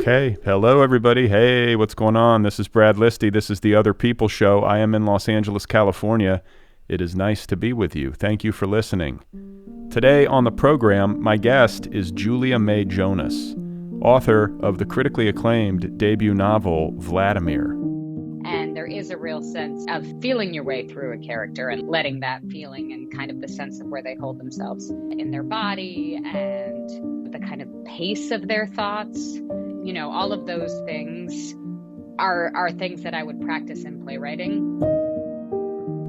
Okay. Hello, everybody. Hey, what's going on? This is Brad Listi. This is the Otherppl Show. I am in Los Angeles, California. It is nice to be with you. Thank you for listening. Today on the program, my guest is May Jonas, author of the critically acclaimed debut novel, Vladimir. And there is a real sense of feeling your way through a character and letting that feeling and kind of the sense of where they hold themselves in their body and the kind of pace of their thoughts. You know, all of those things are things that I would practice in playwriting.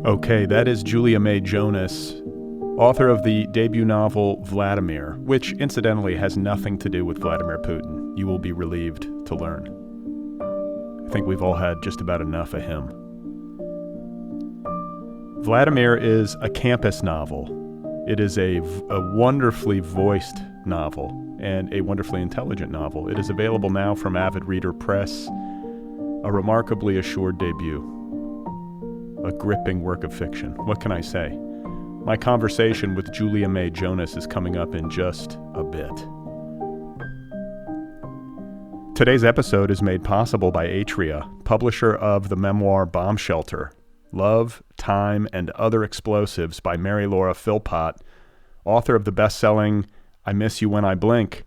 Okay, that is May Jonas, author of the debut novel Vladimir, which incidentally has nothing to do with Vladimir Putin. You will be relieved to learn. I think we've all had just about enough of him. Vladimir is a campus novel. It is a wonderfully voiced novel and a wonderfully intelligent novel. It is available now from Avid Reader Press, a remarkably assured debut, a gripping work of fiction. What can I say? My conversation with May Jonas is coming up in just a bit. Today's episode is made possible by Atria, publisher of the memoir Bomb Shelter, Love, Time, and Other Explosives by Mary Laura Philpott, author of the best-selling I Miss You When I Blink.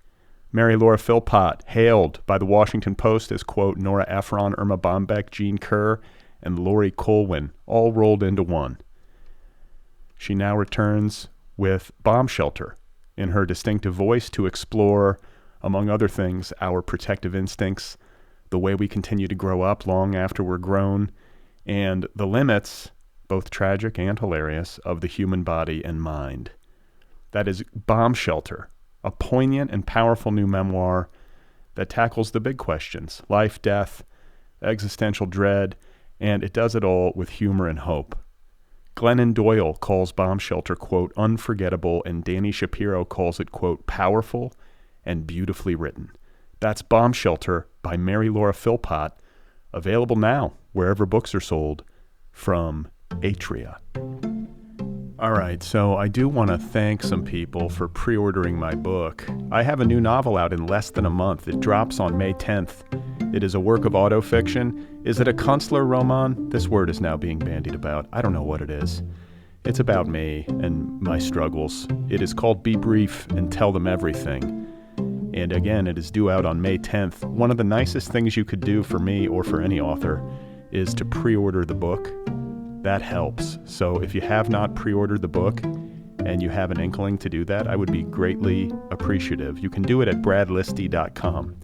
Mary Laura Philpott, hailed by the Washington Post as, quote, Nora Ephron, Irma Bombeck, Jean Kerr, and Laurie Colwin, all rolled into one. She now returns with Bomb Shelter in her distinctive voice to explore, among other things, our protective instincts, the way we continue to grow up long after we're grown, and the limits, both tragic and hilarious, of the human body and mind. That is Bomb Shelter, a poignant and powerful new memoir that tackles the big questions, life, death, existential dread, and it does it all with humor and hope. Glennon Doyle calls Bomb Shelter, quote, unforgettable, and Danny Shapiro calls it, quote, powerful and beautifully written. That's Bomb Shelter by Mary Laura Philpott, available now wherever books are sold from Atria. All right, so I do want to thank some people for pre-ordering my book. I have a new novel out in less than a month. It drops on May 10th. It is a work of autofiction. Is it a Kunstler-Roman? This word is now being bandied about. I don't know what it is. It's about me and my struggles. It is called Be Brief and Tell Them Everything. And again, it is due out on May 10th. One of the nicest things you could do for me or for any author is to pre-order the book. That helps. So if you have not pre-ordered the book and you have an inkling to do that, I would be greatly appreciative. You can do it at bradlisti.com.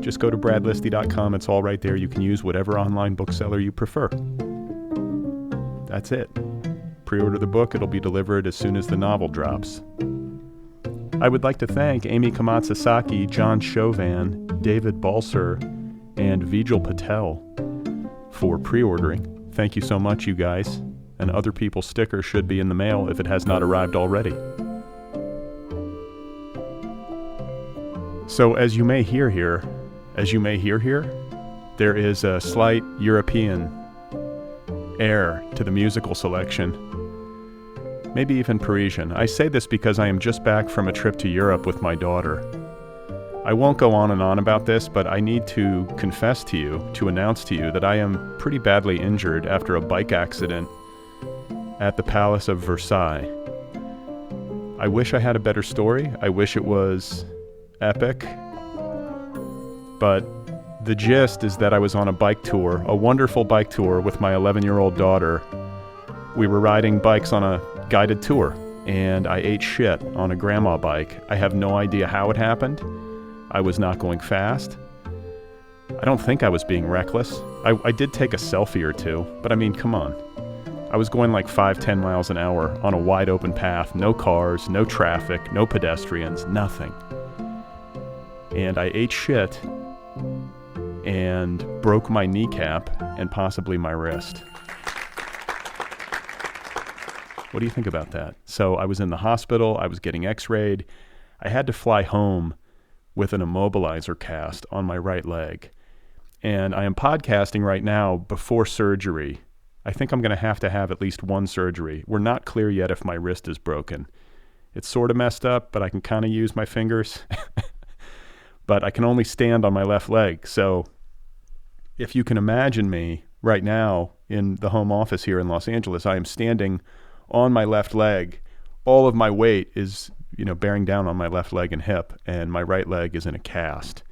Just go to bradlisti.com. It's all right there. You can use whatever online bookseller you prefer. That's it. Pre-order the book. It'll be delivered as soon as the novel drops. I would like to thank Amy Kamatsasaki, John Chauvin, David Balser, and Vijal Patel for pre-ordering. Thank you so much, you guys. An Otherppl sticker should be in the mail if it has not arrived already. So as you may hear here, there is a slight European air to the musical selection. Maybe even Parisian. I say this because I am just back from a trip to Europe with my daughter. I won't go on and on about this, but I need to confess to you, to announce to you that I am pretty badly injured after a bike accident at the Palace of Versailles. I wish I had a better story. I wish it was epic. But the gist is that I was on a bike tour, a wonderful bike tour with my 11-year-old daughter. We were riding bikes on a guided tour, and I ate shit on a grandma bike. I have no idea how it happened. I was not going fast. I don't think I was being reckless. I did take a selfie or two, but I mean, come on. I was going like 5-10 miles an hour on a wide open path, no cars, no traffic, no pedestrians, nothing. And I ate shit and broke my kneecap and possibly my wrist. What do you think about that? So I was in the hospital, I was getting x-rayed. I had to fly home with an immobilizer cast on my right leg. And I am podcasting right now before surgery. I think I'm going to have at least one surgery. We're not clear yet if my wrist is broken. It's sort of messed up, but I can kind of use my fingers. but I can only stand on my left leg. So if you can imagine me right now in the home office here in Los Angeles, I am standing on my left leg. All of my weight is, bearing down on my left leg and hip, and my right leg is in a cast.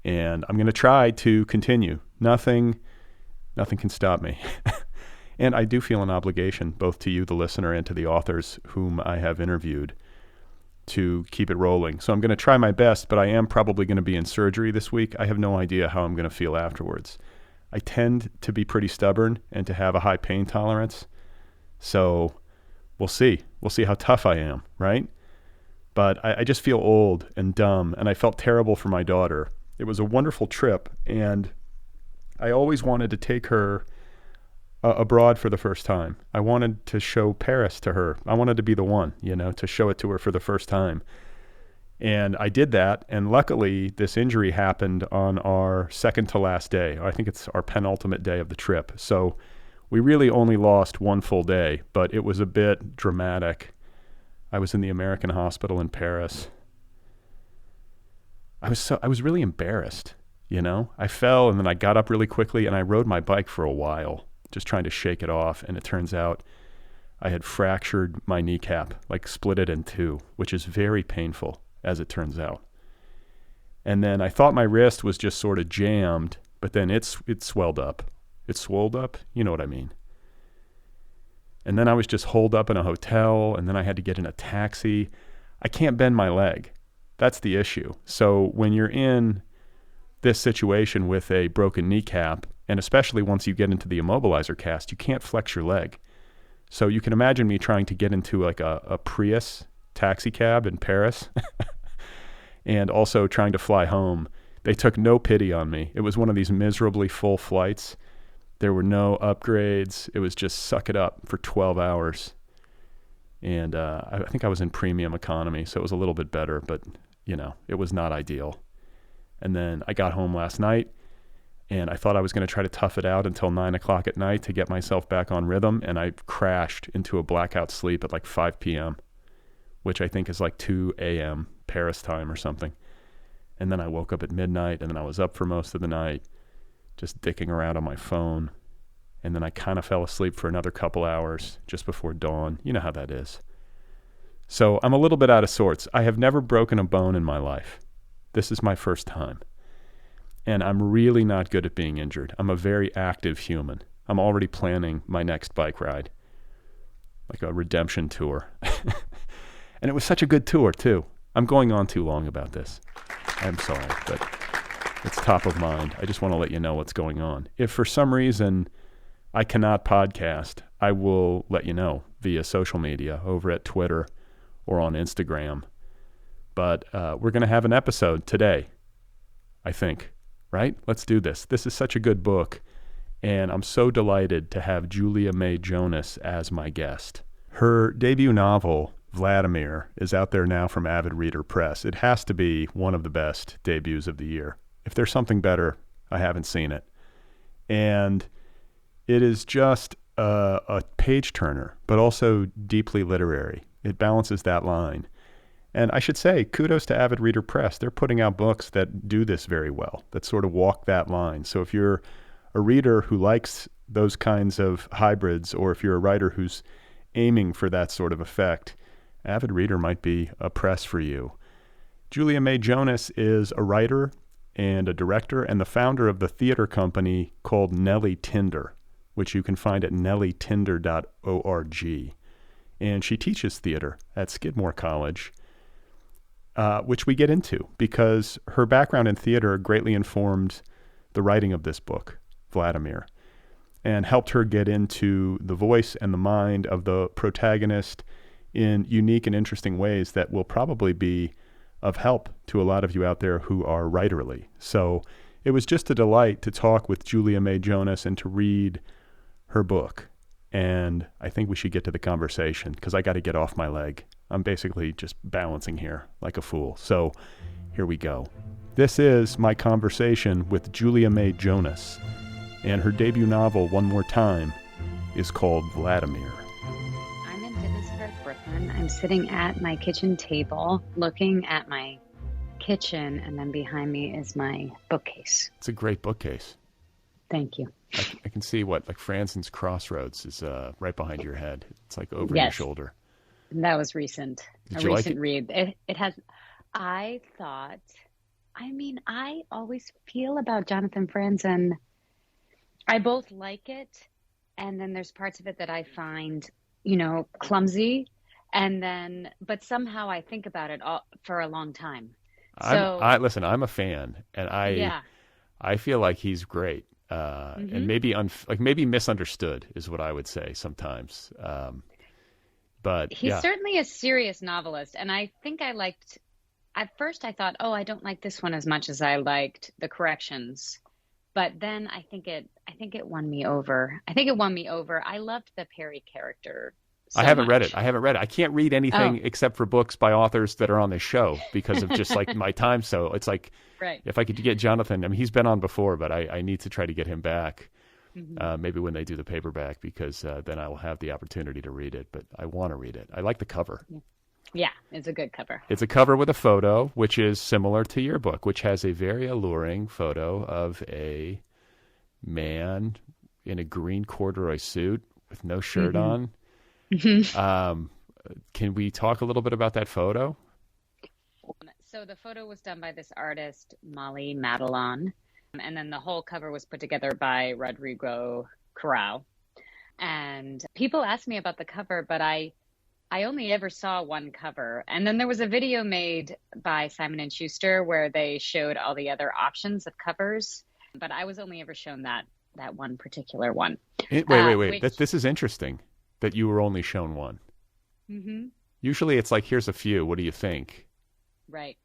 And I'm going to try to continue. Nothing can stop me. And I do feel an obligation both to you, the listener, and to the authors whom I have interviewed to keep it rolling. So I'm going to try my best, but I am probably going to be in surgery this week. I have no idea how I'm going to feel afterwards. I tend to be pretty stubborn and to have a high pain tolerance. So we'll see. We'll see how tough I am, right? But I just feel old and dumb, and I felt terrible for my daughter. It was a wonderful trip, and I always wanted to take her abroad for the first time. I wanted to show Paris to her. I wanted to be the one, to show it to her for the first time. And I did that, and luckily this injury happened on our second to last day. I think it's our penultimate day of the trip. So we really only lost one full day, but it was a bit dramatic. I was in the American hospital in Paris. I was really embarrassed, I fell, and then I got up really quickly, and I rode my bike for a while, just trying to shake it off. And it turns out I had fractured my kneecap, like split it in two, which is very painful, as it turns out. And then I thought my wrist was just sort of jammed, but then it swelled up. It swolled up, you know what I mean. And then I was just holed up in a hotel, and then I had to get in a taxi. I can't bend my leg. That's the issue. So when you're in this situation with a broken kneecap, and especially once you get into the immobilizer cast, you can't flex your leg. So you can imagine me trying to get into like a Prius taxi cab in Paris and also trying to fly home. They took no pity on me. It was one of these miserably full flights. There were no upgrades. It was just suck it up for 12 hours. And I think I was in premium economy, so it was a little bit better, but, it was not ideal. And then I got home last night, and I thought I was going to try to tough it out until 9 o'clock at night to get myself back on rhythm, and I crashed into a blackout sleep at like 5 p.m., which I think is like 2 a.m. Paris time or something. And then I woke up at midnight, and then I was up for most of the night, just dicking around on my phone. And then I kind of fell asleep for another couple hours just before dawn. You know how that is. So I'm a little bit out of sorts. I have never broken a bone in my life. This is my first time. And I'm really not good at being injured. I'm a very active human. I'm already planning my next bike ride, like a redemption tour. And it was such a good tour, too. I'm going on too long about this. I'm sorry, but it's top of mind. I just want to let you know what's going on. If for some reason I cannot podcast, I will let you know via social media over at Twitter or on Instagram. But we're going to have an episode today, I think, right? Let's do this. This is such a good book, and I'm so delighted to have Julia May Jonas as my guest. Her debut novel, Vladimir, is out there now from Avid Reader Press. It has to be one of the best debuts of the year. If there's something better, I haven't seen it. And it is just a page-turner, but also deeply literary. It balances that line. And I should say, kudos to Avid Reader Press. They're putting out books that do this very well, that sort of walk that line. So if you're a reader who likes those kinds of hybrids, or if you're a writer who's aiming for that sort of effect, Avid Reader might be a press for you. Julia May Jonas is a writer and a director and the founder of the theater company called Nellie Tinder, which you can find at nellytinder.org. And she teaches theater at Skidmore College, which we get into because her background in theater greatly informed the writing of this book, Vladimir, and helped her get into the voice and the mind of the protagonist in unique and interesting ways that will probably be of help to a lot of you out there who are writerly. So it was just a delight to talk with Julia May Jonas and to read her book. And I think we should get to the conversation because I got to get off my leg. I'm basically just balancing here like a fool. So here we go. This is my conversation with Julia May Jonas. And her debut novel, One More Time, is called Vladimir. I'm in Divisburg, Brooklyn. I'm sitting at my kitchen table looking at my kitchen, and then behind me is my bookcase. It's a great bookcase. Thank you. I can see like Franzen's Crossroads is right behind your head. It's like over your shoulder. That was recent. Did you like it? Read. It has. I always feel about Jonathan Franzen. I both like it, and then there's parts of it that I find, clumsy, but somehow I think about it all for a long time. Listen, I'm a fan, and I feel like he's great. And maybe misunderstood is what I would say sometimes. But he's certainly a serious novelist. And I think at first I thought, I don't like this one as much as I liked The Corrections. But then I think it won me over. I loved the Perry character. I haven't read it. I can't read anything except for books by authors that are on this show because of just like my time. So it's like, if I could get Jonathan, I mean, he's been on before, but I need to try to get him back. Maybe when they do the paperback, because then I will have the opportunity to read it. But I want to read it. I like the cover. Yeah, it's a good cover. It's a cover with a photo, which is similar to your book, which has a very alluring photo of a man in a green corduroy suit with no shirt on. Can we talk a little bit about that photo? So the photo was done by this artist, Molly Madelon, and then the whole cover was put together by Rodrigo Corral. And people ask me about the cover, but I only ever saw one cover. And then there was a video made by Simon & Schuster where they showed all the other options of covers, but I was only ever shown that one particular one. Wait. This is interesting. That you were only shown one. Usually it's like, here's a few. What do you think? Right.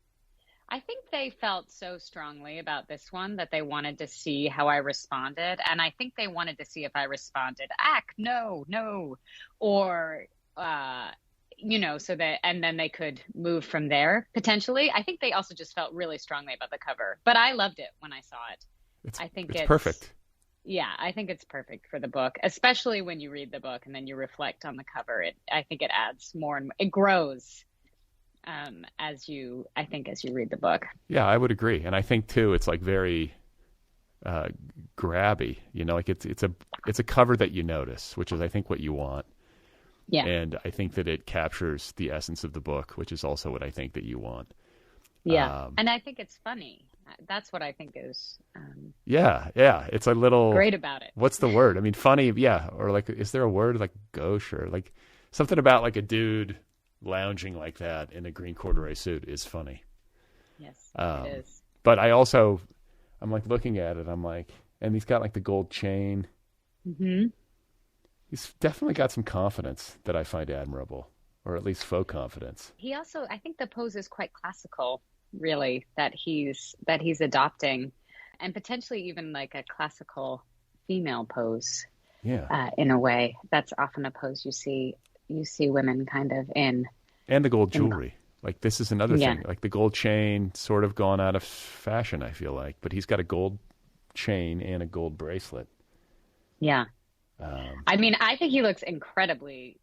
I think they felt so strongly about this one that they wanted to see how I responded. And I think they wanted to see if I responded, no, or, so that, and then they could move from there, potentially. I think they also just felt really strongly about the cover. But I loved it when I saw it. It's perfect. Yeah, I think it's perfect for the book, especially when you read the book and then you reflect on the cover. I think it adds more and more. It grows as you read the book. Yeah, I would agree, and I think too it's like very grabby. Like it's a cover that you notice, which is I think what you want. Yeah, and I think that it captures the essence of the book, which is also what I think that you want. Yeah, and I think it's funny. That's what I think is it's a little great about it. What's the word? I mean, funny, or like, is there a word like gauche or like something about like a dude lounging like that in a green corduroy suit is funny. Yes, it is. But I'm like looking at it, I'm like, and he's got like the gold chain. He's definitely got some confidence that I find admirable, or at least faux confidence. He also, I think the pose is quite classical. Really, that he's adopting, and potentially even like a classical female pose. In a way, that's often a pose you see women kind of in. And the gold jewelry, like this is another thing. Like the gold chain, sort of gone out of fashion, I feel like, but he's got a gold chain and a gold bracelet. Yeah, I mean, I think he looks incredibly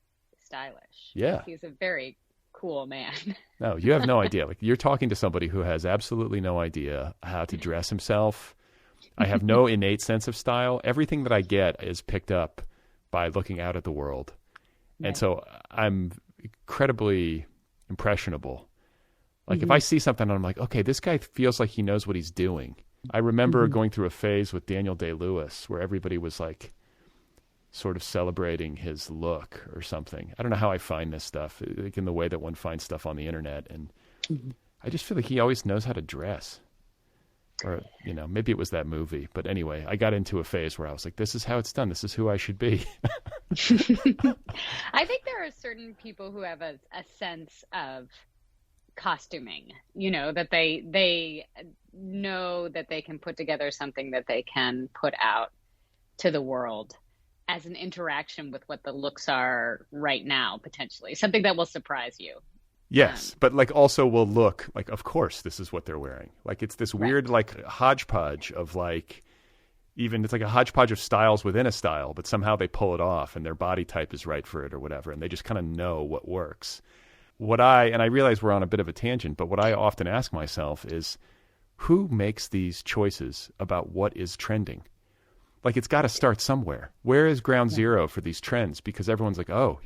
stylish. Yeah, he's a very cool man. No, you have no idea. Like you're talking to somebody who has absolutely no idea how to dress himself. I have no innate sense of style. Everything that I get is picked up by looking out at the world. And so I'm incredibly impressionable. Like if I see something, I'm like, okay, this guy feels like he knows what he's doing. I remember going through a phase with Daniel Day-Lewis where everybody was like sort of celebrating his look or something. I don't know how I find this stuff, like in the way that one finds stuff on the internet. And I just feel like he always knows how to dress. Or, maybe it was that movie. But anyway, I got into a phase where I was like, this is how it's done. This is who I should be. I think there are certain people who have a sense of costuming, that they know that they can put together something that they can put out to the world as an interaction with what the looks are right now, potentially. Something that will surprise you. Yes, but like also will look like, of course, this is what they're wearing. Like it's this weird like hodgepodge of like, even it's like a hodgepodge of styles within a style, but somehow they pull it off and their body type is right for it or whatever. And they just kind of know what works. and I realize we're on a bit of a tangent, but what I often ask myself is, who makes these choices about what is trending? Like, it's got to start somewhere. Where is ground zero for these trends? Because everyone's like, oh,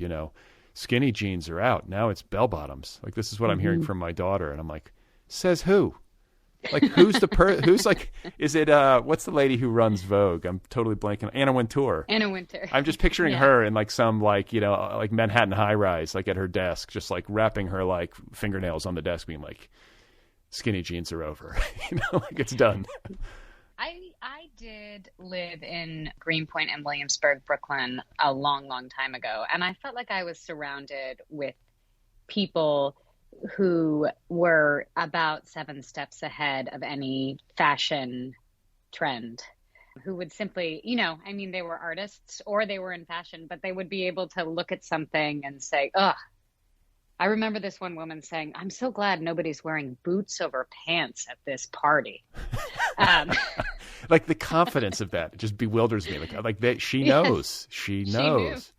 skinny jeans are out. Now it's bell bottoms. Like, this is what I'm hearing from my daughter. And I'm like, says who? Like, who's who's like, is it, what's the lady who runs Vogue? I'm totally blanking. Anna Wintour. Anna Wintour. I'm just picturing her in like some like, like Manhattan high rise, like at her desk, just like wrapping her like fingernails on the desk being like, skinny jeans are over. Like it's done. I did live in Greenpoint and Williamsburg, Brooklyn a long, long time ago. And I felt like I was surrounded with people who were about 7 steps ahead of any fashion trend, who would simply, they were artists or they were in fashion, but they would be able to look at something and say, ugh. I remember this one woman saying, I'm so glad nobody's wearing boots over pants at this party. Like the confidence of that just bewilders me. Like that, she knows. She knows.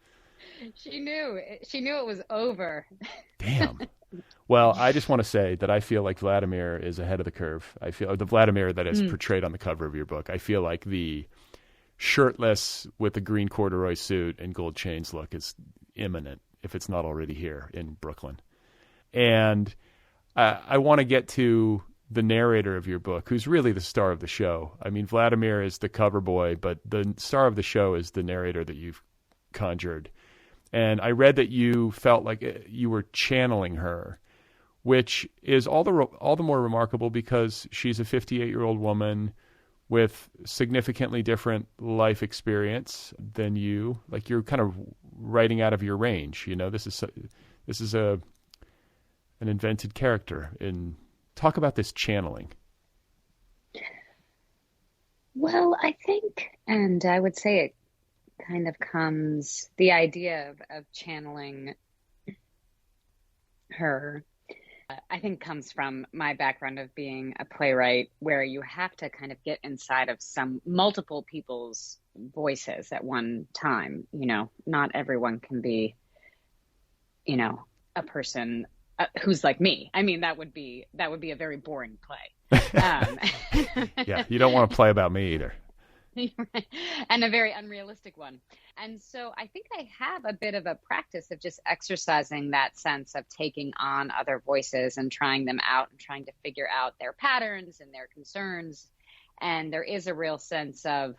She knew it was over. Damn. Well, I just want to say that I feel like Vladimir is ahead of the curve. I feel the Vladimir that is portrayed on the cover of your book. I feel like the shirtless with a green corduroy suit and gold chains look is imminent, if it's not already here in Brooklyn. And I want to get to the narrator of your book, who's really the star of the show. I mean, Vladimir is the cover boy, but the star of the show is the narrator that you've conjured. And I read that you felt like you were channeling her, which is all the more remarkable because she's a 58-year-old woman with significantly different life experience than you. Like, you're kind of writing out of your range. This is an invented character. And talk about this channeling. Well, I think, and I would say it kind of comes, the idea of channeling her, I think comes from my background of being a playwright, where you have to kind of get inside of multiple people's voices at one time. Not everyone can be, a person who's like me. I mean, that would be a very boring play. Yeah, you don't want to play about me either. And a very unrealistic one. And so I think I have a bit of a practice of just exercising that sense of taking on other voices and trying them out and trying to figure out their patterns and their concerns. And there is a real sense of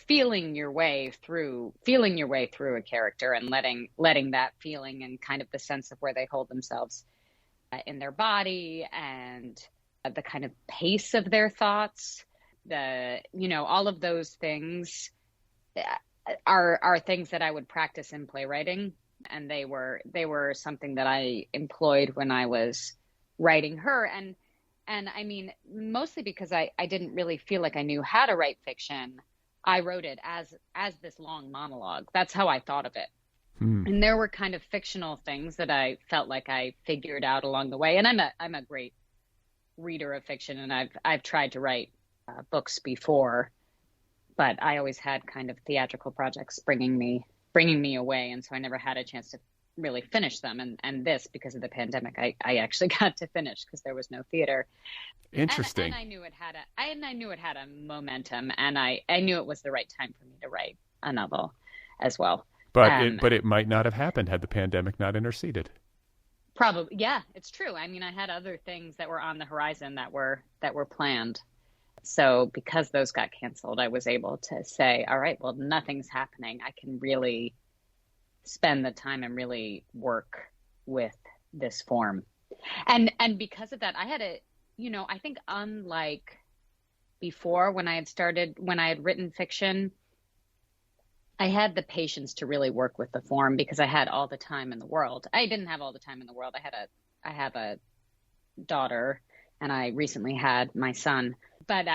feeling your way through a character and letting that feeling and kind of the sense of where they hold themselves in their body and the kind of pace of their thoughts. All of those things are things that I would practice in playwriting, and they were something that I employed when I was writing her, and I mean, mostly because I didn't really feel like I knew how to write fiction. I wrote it as this long monologue. That's how I thought of it. And there were kind of fictional things that I felt like I figured out along the way. And I'm a great reader of fiction, and I've tried to write books before, but I always had kind of theatrical projects bringing me away, and so I never had a chance to really finish them. And this, because of the pandemic, I actually got to finish because there was no theater. Interesting. And I knew it had a momentum, and I knew it was the right time for me to write a novel as well. But it might not have happened had the pandemic not interceded. Probably, yeah, it's true. I mean, I had other things that were on the horizon that were planned. So because those got canceled, I was able to say, all right, well, nothing's happening. I can really spend the time and really work with this form. And because of that, I had I think unlike before when I had written fiction, I had the patience to really work with the form because I had all the time in the world. I didn't have all the time in the world. I have a daughter, and I recently had my son. But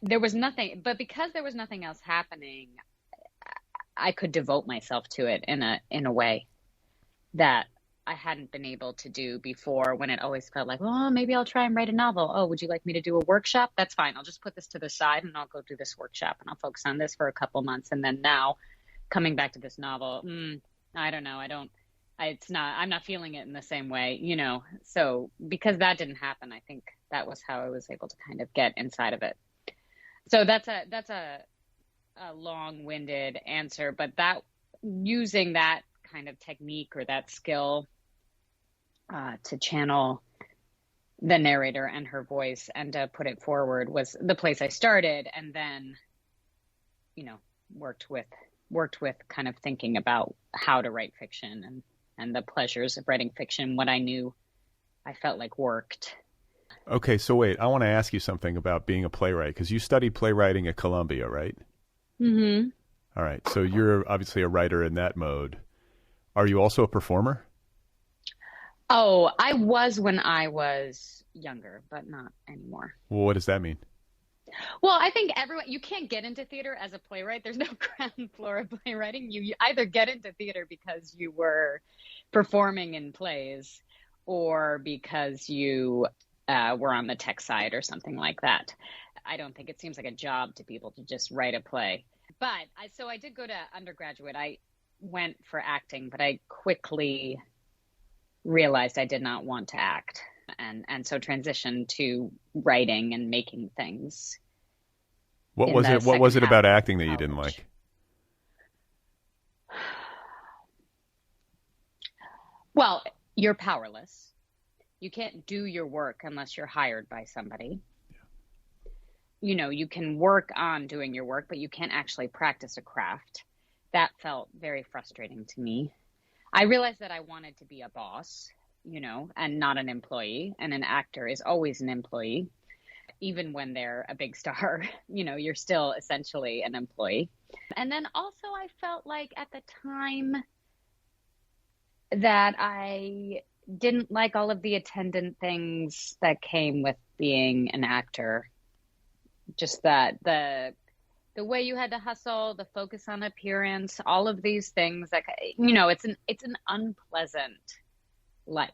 there was nothing. But because there was nothing else happening, I could devote myself to it in a way that I hadn't been able to do before, when it always felt like, oh, maybe I'll try and write a novel. Oh, would you like me to do a workshop? That's fine. I'll just put this to the side and I'll go do this workshop and I'll focus on this for a couple months. And then now coming back to this novel, I don't know. I'm not feeling it in the same way, So because that didn't happen, I think that was how I was able to kind of get inside of it. So that's a long-winded answer, but that using that kind of technique or that skill to channel the narrator and her voice and to put it forward was the place I started, and then, worked with kind of thinking about how to write fiction and the pleasures of writing fiction, what I knew I felt like worked. Okay, so wait, I want to ask you something about being a playwright, because you studied playwriting at Columbia, right? Mm-hmm. All right, so you're obviously a writer in that mode. Are you also a performer? Oh, I was when I was younger, but not anymore. Well, what does that mean? Well, I think you can't get into theater as a playwright. There's no ground floor of playwriting. You either get into theater because you were performing in plays or because you were on the tech side or something like that. I don't think it seems like a job to people to just write a play. But so I did go to undergraduate. I went for acting, but I quickly realized I did not want to act, and so transitioned to writing and making things. What was it about acting that you didn't like? Well, you're powerless. You can't do your work unless you're hired by somebody. Yeah. You can work on doing your work, but you can't actually practice a craft. That felt very frustrating to me. I realized that I wanted to be a boss, and not an employee. And an actor is always an employee. Even when they're a big star, you're still essentially an employee. And then also I felt like at the time that I didn't like all of the attendant things that came with being an actor. Just that the way you had to hustle, the focus on appearance, all of these things that, it's an unpleasant life.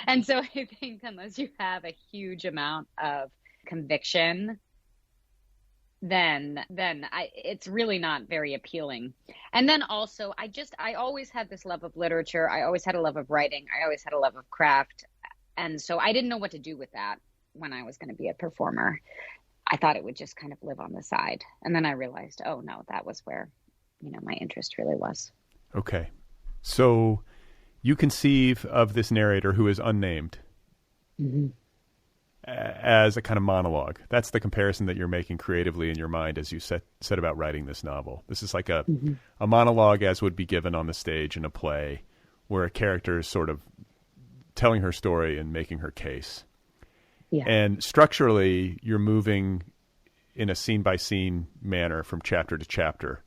And so I think unless you have a huge amount of conviction, then it's really not very appealing. And then also I always had this love of literature. I always had a love of writing. I always had a love of craft. And so I didn't know what to do with that when I was going to be a performer. I thought it would just kind of live on the side. And then I realized, oh no, that was where, my interest really was. Okay. So you conceive of this narrator who is unnamed as a kind of monologue. That's the comparison that you're making creatively in your mind as you set about writing this novel. This is like a monologue as would be given on the stage in a play where a character is sort of telling her story and making her case. Yeah. And structurally, you're moving in a scene-by-scene manner from chapter to chapter.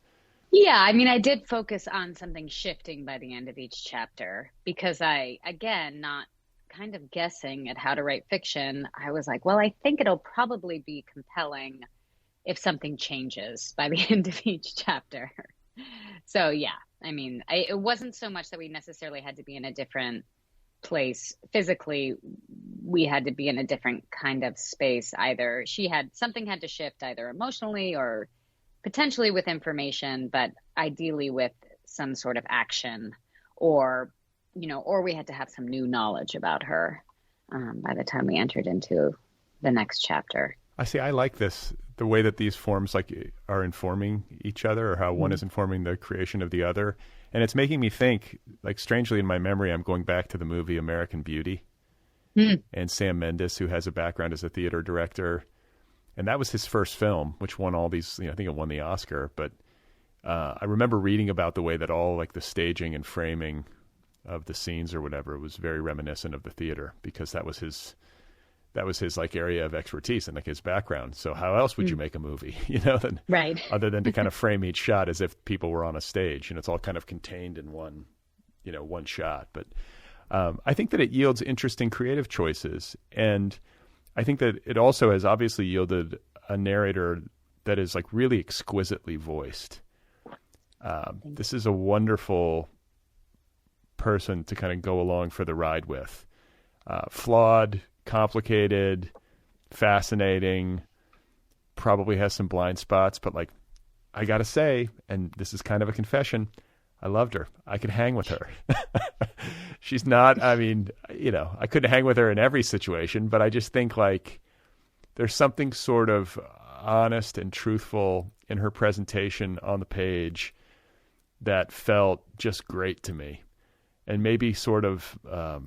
Yeah, I did focus on something shifting by the end of each chapter because not kind of guessing at how to write fiction, I was like, well, I think it'll probably be compelling if something changes by the end of each chapter. So, yeah, it wasn't so much that we necessarily had to be in a different place physically. We had to be in a different kind of space. Either something had to shift either emotionally or potentially with information, but ideally with some sort of action or we had to have some new knowledge about her by the time we entered into the next chapter. I see. I like this, the way that these forms are informing each other, or how one is informing the creation of the other. And it's making me think, strangely in my memory, I'm going back to the movie American Beauty and Sam Mendes, who has a background as a theater director. And that was his first film, which won all these, I think it won the Oscar. But I remember reading about the way that all the staging and framing of the scenes or whatever was very reminiscent of the theater, because that was his area of expertise and his background. So how else would you make a movie, right. other than to kind of frame each shot as if people were on a stage, and it's all kind of contained in one shot. But I think that it yields interesting creative choices. And I think that it also has obviously yielded a narrator that is really exquisitely voiced. This is a wonderful person to kind of go along for the ride with. Flawed, complicated, fascinating, probably has some blind spots, but I gotta say, and this is kind of a confession, I loved her. I could hang with her. She's not, I mean, I couldn't hang with her in every situation, but I just think like there's something sort of honest and truthful in her presentation on the page that felt just great to me. And maybe sort of, I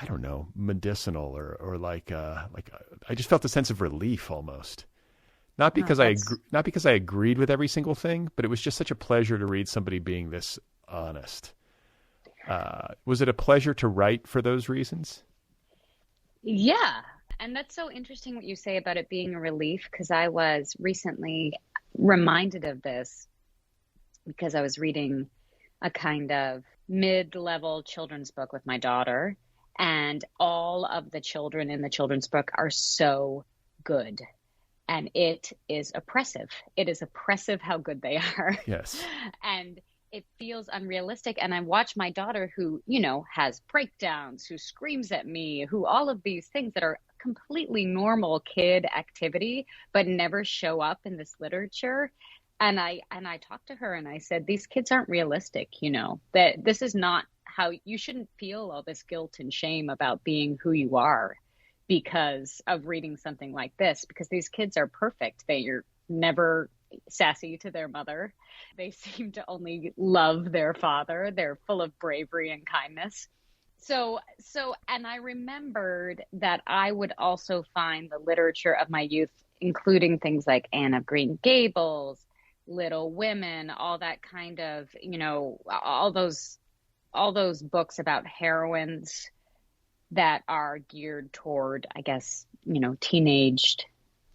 don't know, medicinal or like I just felt a sense of relief almost. Not because not because I agreed with every single thing, but it was just such a pleasure to read somebody being this honest. Was it a pleasure to write for those reasons? Yeah. And that's so interesting what you say about it being a relief, because I was recently reminded of this because I was reading a kind of mid-level children's book with my daughter, and all of the children in the children's book are so good. And it is oppressive. It is oppressive how good they are. Yes. And it feels unrealistic. And I watch my daughter who, has breakdowns, who screams at me, who all of these things that are completely normal kid activity, but never show up in this literature. And I talked to her and I said, these kids aren't realistic, that this is not how you shouldn't feel all this guilt and shame about being who you are because of reading something like this, because these kids are perfect. They are never sassy to their mother. They seem to only love their father. They're full of bravery and kindness. So, and I remembered that I would also find the literature of my youth, including things like Anne of Green Gables, Little Women, all that kind of, all those books about heroines that are geared toward, I guess, teenaged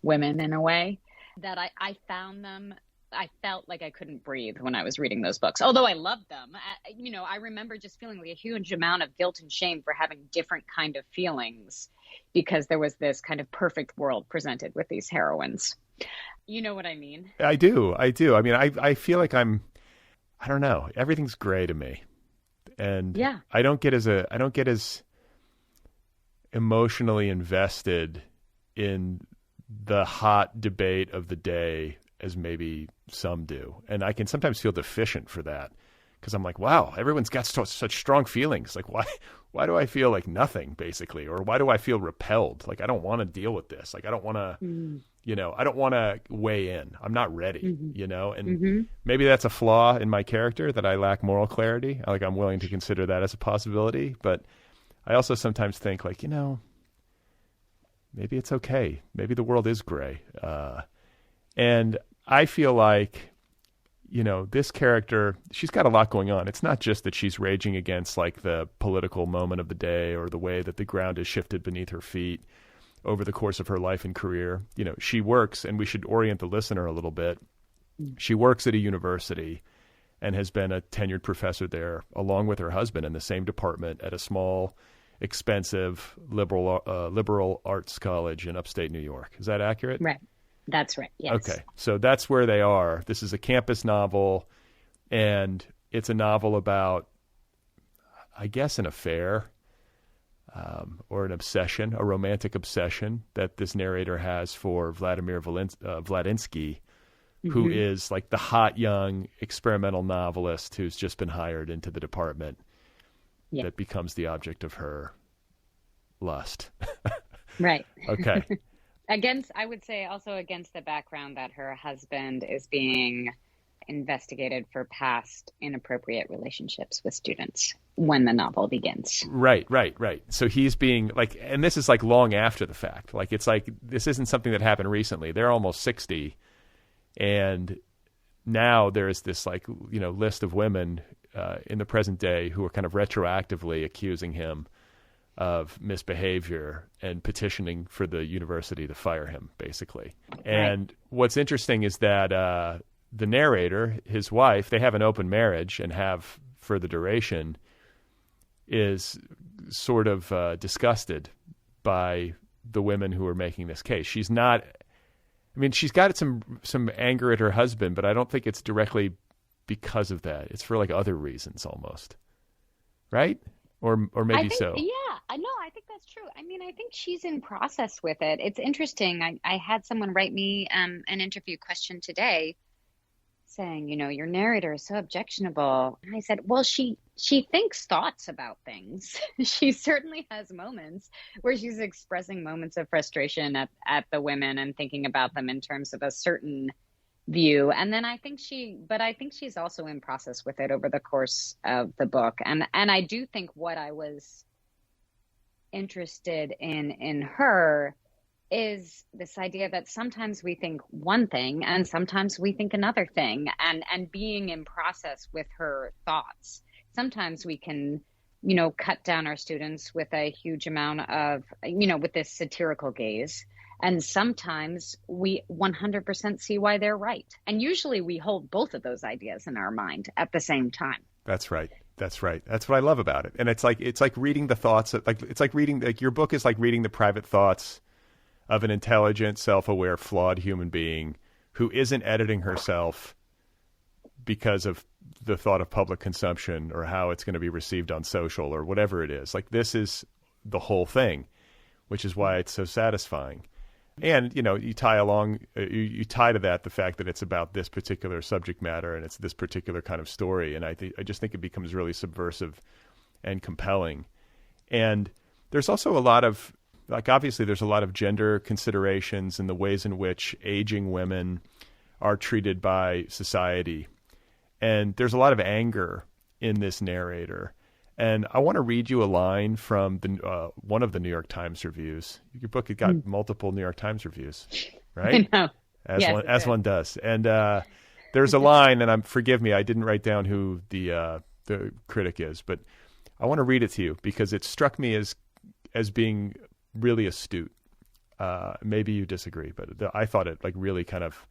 women in a way, that I found them. I felt like I couldn't breathe when I was reading those books, although I loved them. I remember just feeling like a huge amount of guilt and shame for having different kind of feelings because there was this kind of perfect world presented with these heroines. You know what I mean? I do. I mean, I feel like I don't know. Everything's gray to me. And yeah. I don't get as emotionally invested in the hot debate of the day as maybe some do. And I can sometimes feel deficient for that because I'm like, wow, everyone's got such strong feelings. Like, why do I feel like nothing, basically? Or why do I feel repelled? Like, I don't want to deal with this. Like, I don't want to, I don't want to weigh in. I'm not ready, and maybe that's a flaw in my character that I lack moral clarity. Like, I'm willing to consider that as a possibility. But I also sometimes think like, maybe it's okay. Maybe the world is gray. And I feel like, this character, she's got a lot going on. It's not just that she's raging against like the political moment of the day or the way that the ground has shifted beneath her feet over the course of her life and career. She works, and we should orient the listener a little bit. She works at a university and has been a tenured professor there along with her husband in the same department at a small, expensive liberal arts college in upstate New York. Is that accurate? Right. That's right. Yes. Okay. So that's where they are. This is a campus novel, and it's a novel about, I guess, an affair or an obsession, a romantic obsession that this narrator has for Vladimir Vladinsky, who is like the hot young experimental novelist who's just been hired into the department that becomes the object of her lust. Right. Okay. I would say also against the background that her husband is being investigated for past inappropriate relationships with students when the novel begins. Right. So he's being like, and this is like long after the fact. Like, it's like, this isn't something that happened recently. They're almost 60. And now there's this like, list of women in the present day who are kind of retroactively accusing him of misbehavior and petitioning for the university to fire him, basically. And what's interesting is that the narrator, his wife, they have an open marriage and have for the duration, is sort of disgusted by the women who are making this case. She's not, I mean, she's got some anger at her husband, but I don't think it's directly because of that. It's for like other reasons almost. Right? Or maybe so. Yeah, no, I think that's true. I mean, I think she's in process with it. It's interesting. I had someone write me an interview question today saying, your narrator is so objectionable. And I said, well, she thinks thoughts about things. She certainly has moments where she's expressing moments of frustration at the women and thinking about them in terms of a certain view. And then I think she's also in process with it over the course of the book. And I do think what I was interested in her is this idea that sometimes we think one thing and sometimes we think another thing, and being in process with her thoughts. Sometimes we can, cut down our students with a huge amount of, with this satirical gaze. And sometimes we 100% see why they're right. And usually we hold both of those ideas in our mind at the same time. That's right. That's right. That's what I love about it. And it's like reading the thoughts, your book is like reading the private thoughts of an intelligent, self-aware, flawed human being who isn't editing herself because of the thought of public consumption or how it's going to be received on social or whatever it is. Like, this is the whole thing, which is why it's so satisfying. And, you tie to that the fact that it's about this particular subject matter and it's this particular kind of story. And I just think it becomes really subversive and compelling. And there's also a lot of, obviously there's a lot of gender considerations in the ways in which aging women are treated by society. And there's a lot of anger in this narrator. And I want to read you a line from one of the New York Times reviews. Your book had got multiple New York Times reviews, right? I know. As one does. And there's a line, and forgive me, I didn't write down who the critic is, but I want to read it to you because it struck me as being really astute. Maybe you disagree, but I thought it really kind of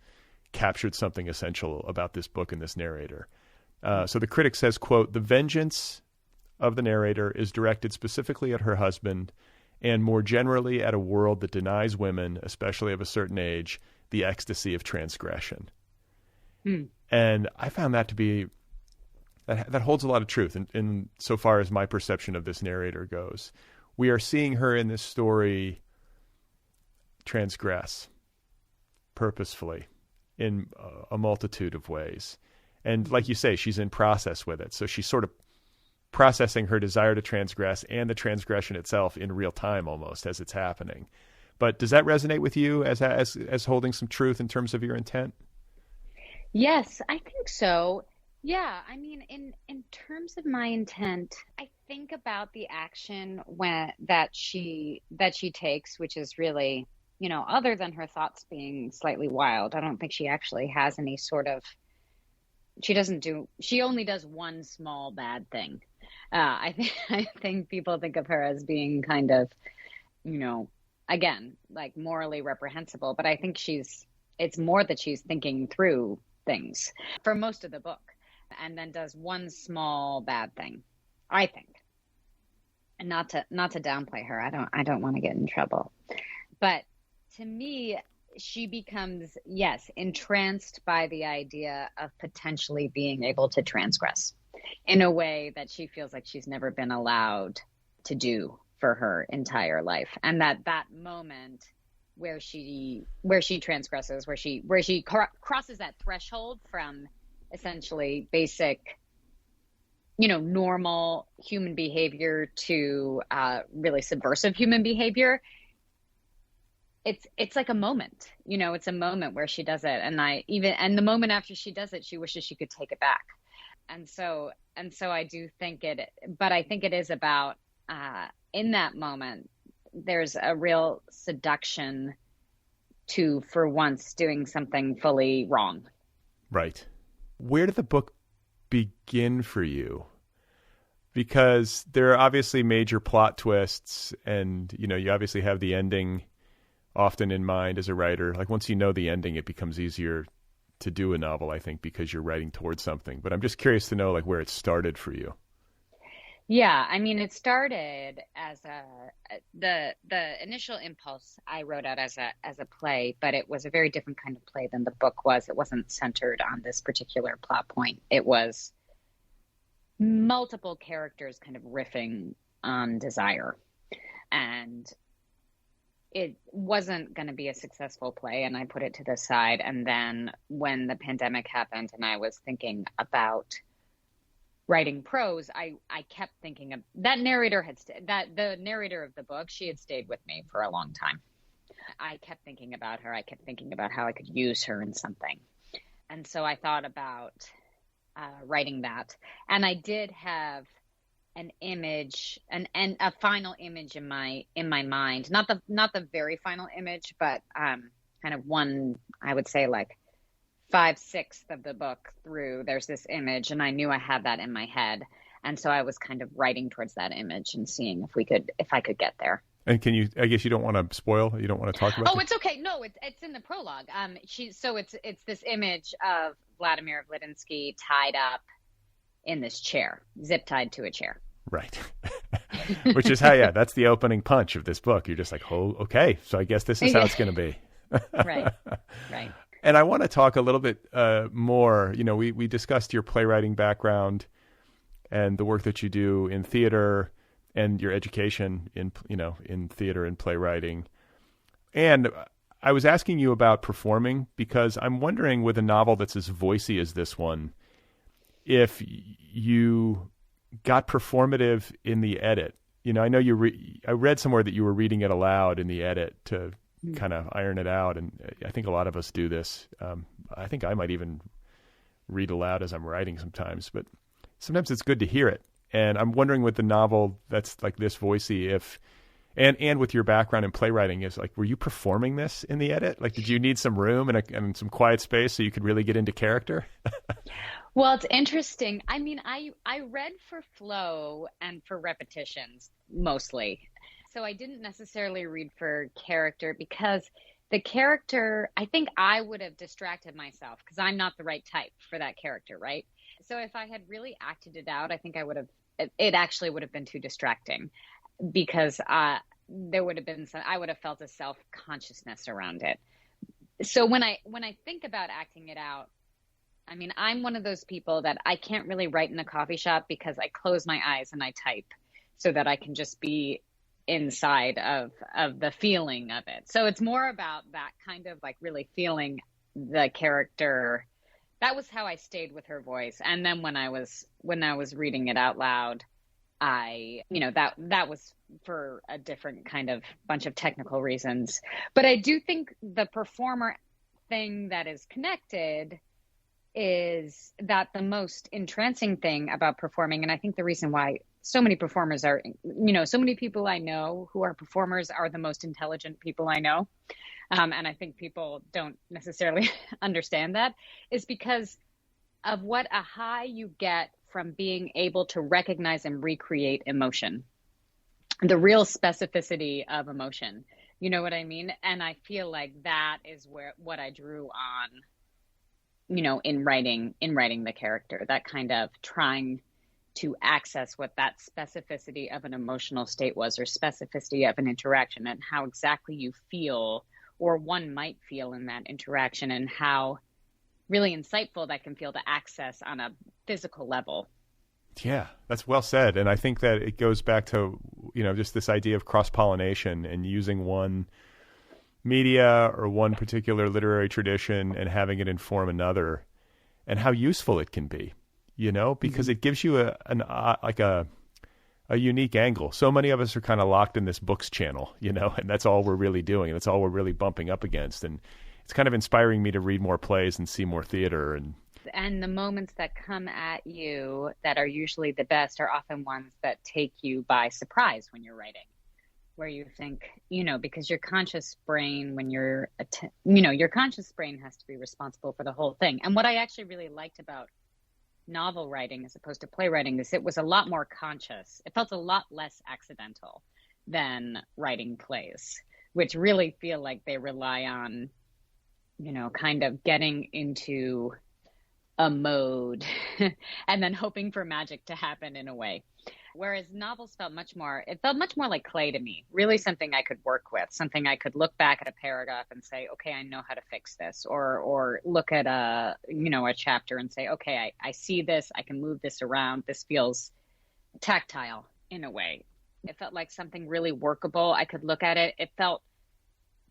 captured something essential about this book and this narrator. So the critic says, quote, "The vengeance of the narrator is directed specifically at her husband and more generally at a world that denies women, especially of a certain age, the ecstasy of transgression." And I found that to be, that holds a lot of truth in so far as my perception of this narrator goes. We are seeing her in this story transgress purposefully in a multitude of ways. And like you say, she's in process with it. So she's sort of processing her desire to transgress and the transgression itself in real time almost as it's happening. But does that resonate with you as holding some truth in terms of your intent? Yes, I think so. Yeah, I mean, in terms of my intent, I think about the action that she takes, which is really, other than her thoughts being slightly wild, I don't think she actually has any sort of, she only does one small bad thing. I think people think of her as being kind of, again, like morally reprehensible, but I think it's more that she's thinking through things for most of the book and then does one small bad thing, I think. And not to downplay her. I don't want to get in trouble. But to me, she becomes, yes, entranced by the idea of potentially being able to transgress in a way that she feels like she's never been allowed to do for her entire life. And that moment where she transgresses, where she crosses that threshold from essentially basic, normal human behavior to really subversive human behavior. It's like a moment, it's a moment where she does it. And the moment after she does it, she wishes she could take it back. And so I do think but I think it is about, in that moment, there's a real seduction to, for once, doing something fully wrong. Right. Where did the book begin for you? Because there are obviously major plot twists and, you obviously have the ending often in mind as a writer. Like once you know the ending, it becomes easier to do a novel, I think, because you're writing towards something. But I'm just curious to know where it started for you. Yeah, I mean, it started as the initial impulse I wrote out as a play, but it was a very different kind of play than the book was. It wasn't centered on this particular plot point. It was multiple characters kind of riffing on desire. And it wasn't going to be a successful play, and I put it to the side. And then when the pandemic happened and I was thinking about writing prose, I kept thinking of that narrator the narrator of the book, she had stayed with me for a long time. I kept thinking about her. I kept thinking about how I could use her in something. And so I thought about writing that. And I did have an image, and a final image in my mind, not the very final image, but kind of one, I would say like 5/6 of the book through, there's this image, and I knew I had that in my head. And so I was kind of writing towards that image and seeing if I could get there. And I guess you don't want to spoil, you don't want to talk about it's okay. No, it's in the prologue. It's this image of Vladimir Listi tied up in this chair, zip tied to a chair. Right. Which is how, that's the opening punch of this book. You're just like, oh, okay. So I guess this is how it's going to be. Right. And I want to talk a little bit more. We discussed your playwriting background and the work that you do in theater and your education in theater and playwriting. And I was asking you about performing because I'm wondering, with a novel that's as voicey as this one, if you got performative in the edit. I know I read somewhere that you were reading it aloud in the edit to kind of iron it out. And I think a lot of us do this. I think I might even read aloud as I'm writing sometimes, but sometimes it's good to hear it. And I'm wondering, with the novel that's like this voicey, and with your background in playwriting, is like, were you performing this in the edit? Like, did you need some room and some quiet space so you could really get into character? Well, it's interesting. I mean, I read for flow and for repetitions mostly. So I didn't necessarily read for character, because the character, I think I would have distracted myself because I'm not the right type for that character, right? So if I had really acted it out, I think it actually would have been too distracting, because there would have been I would have felt a self-consciousness around it. So when I think about acting it out, I mean, I'm one of those people that I can't really write in a coffee shop because I close my eyes and I type so that I can just be inside of the feeling of it. So it's more about that kind of like really feeling the character. That was how I stayed with her voice. And then when I was reading it out loud, that was for a different kind of bunch of technical reasons. But I do think the performer thing that is connected is that the most entrancing thing about performing, and I think the reason why so many performers are, so many people I know who are performers are the most intelligent people I know. And I think people don't necessarily understand that, is because of what a high you get from being able to recognize and recreate emotion, the real specificity of emotion. You know what I mean? And I feel like that is what I drew on, in writing the character, that kind of trying to access what that specificity of an emotional state was, or specificity of an interaction, and how exactly you feel, or one might feel in that interaction, and how really insightful that can feel to access on a physical level. Yeah, that's well said. And I think that it goes back to, just this idea of cross-pollination and using one media or one particular literary tradition and having it inform another, and how useful it can be, because it gives you a unique angle. So many of us are kind of locked in this books channel, and that's all we're really doing. That's all we're really bumping up against. And it's kind of inspiring me to read more plays and see more theater. And the moments that come at you that are usually the best are often ones that take you by surprise when you're writing, where you think, because your conscious brain, your conscious brain has to be responsible for the whole thing. And what I actually really liked about novel writing as opposed to playwriting is it was a lot more conscious. It felt a lot less accidental than writing plays, which really feel like they rely on, kind of getting into a mode and then hoping for magic to happen in a way. Whereas novels felt much more like clay to me, really something I could work with, something I could look back at a paragraph and say, okay, I know how to fix this, or look at a chapter and say, okay, I see this, I can move this around. This feels tactile in a way. It felt like something really workable. I could look at it. It felt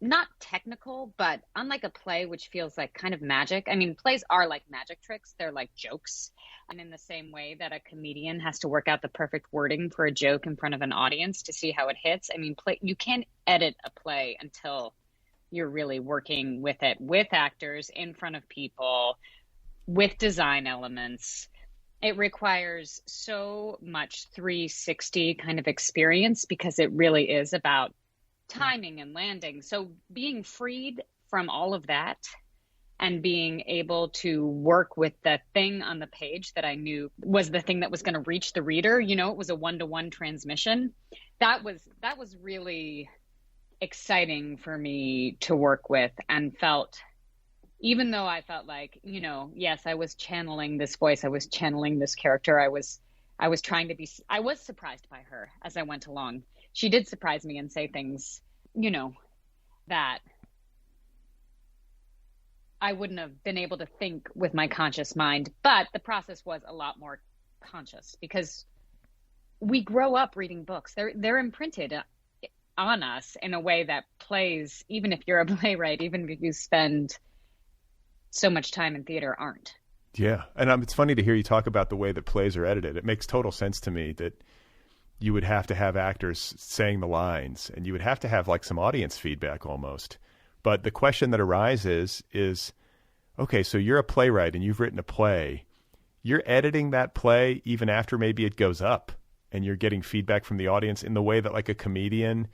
not technical, but unlike a play, which feels like kind of magic. I mean, plays are like magic tricks. They're like jokes. And in the same way that a comedian has to work out the perfect wording for a joke in front of an audience to see how it hits. I mean, you can't edit a play until you're really working with it, with actors in front of people, with design elements. It requires so much 360 kind of experience because it really is about timing and landing. So being freed from all of that and being able to work with the thing on the page that I knew was the thing that was going to reach the reader, you know, it was a one-to-one transmission. That was really exciting for me to work with, and felt, even though I felt like, you know, yes, I was channeling this voice, I was channeling this character, I was trying to be, I was surprised by her as I went along. She did surprise me and say things, you know, that I wouldn't have been able to think with my conscious mind, but the process was a lot more conscious because we grow up reading books. They're imprinted on us in a way that plays, even if you're a playwright, even if you spend so much time in theater, aren't. Yeah. And it's funny to hear you talk about the way that plays are edited. It makes total sense to me that you would have to have actors saying the lines, and you would have to have like some audience feedback almost. But the question that arises is, okay, so you're a playwright and you've written a play. You're editing that play even after maybe it goes up, and you're getting feedback from the audience in the way that like a comedian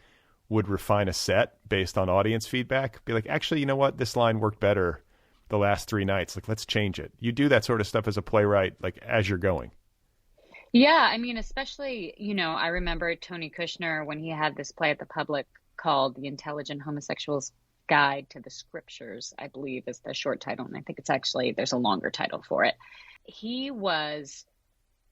would refine a set based on audience feedback. Be like, actually, you know what? This line worked better the last 3 nights. Like, let's change it. You do that sort of stuff as a playwright, like as you're going. Yeah, I mean, especially, you know, I remember Tony Kushner when he had this play at the Public called The Intelligent Homosexual's Guide to the Scriptures, I believe is the short title. And I think it's actually, there's a longer title for it. He was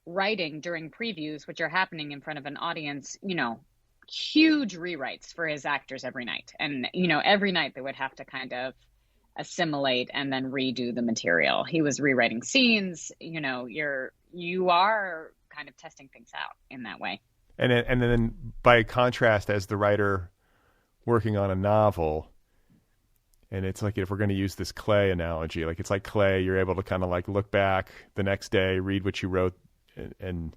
writing during previews, which are happening in front of an audience, you know, huge rewrites for his actors every night. And, you know, every night they would have to kind of assimilate and then redo the material. He was rewriting scenes, you know, you are kind of testing things out in that way. And then by contrast, as the writer working on a novel, and it's like, if we're going to use this clay analogy, like it's like clay, you're able to kind of like look back the next day, read what you wrote and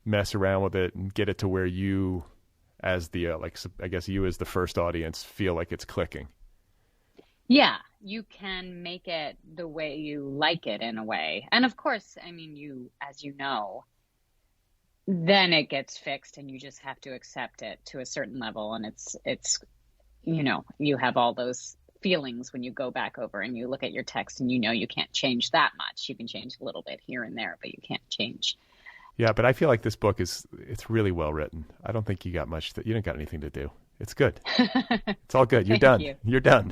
mess around with it and get it to where you as the, I guess you as the first audience feel like it's clicking. Yeah, you can make it the way you like it in a way. And of course, I mean, as you know, then it gets fixed and you just have to accept it to a certain level. And it's, you know, you have all those feelings when you go back over and you look at your text and you know you can't change that much. You can change a little bit here and there, but you can't change. Yeah, but I feel like this book it's really well written. I don't think you got much, you don't got anything to do. It's good. It's all good. You're done. You're done.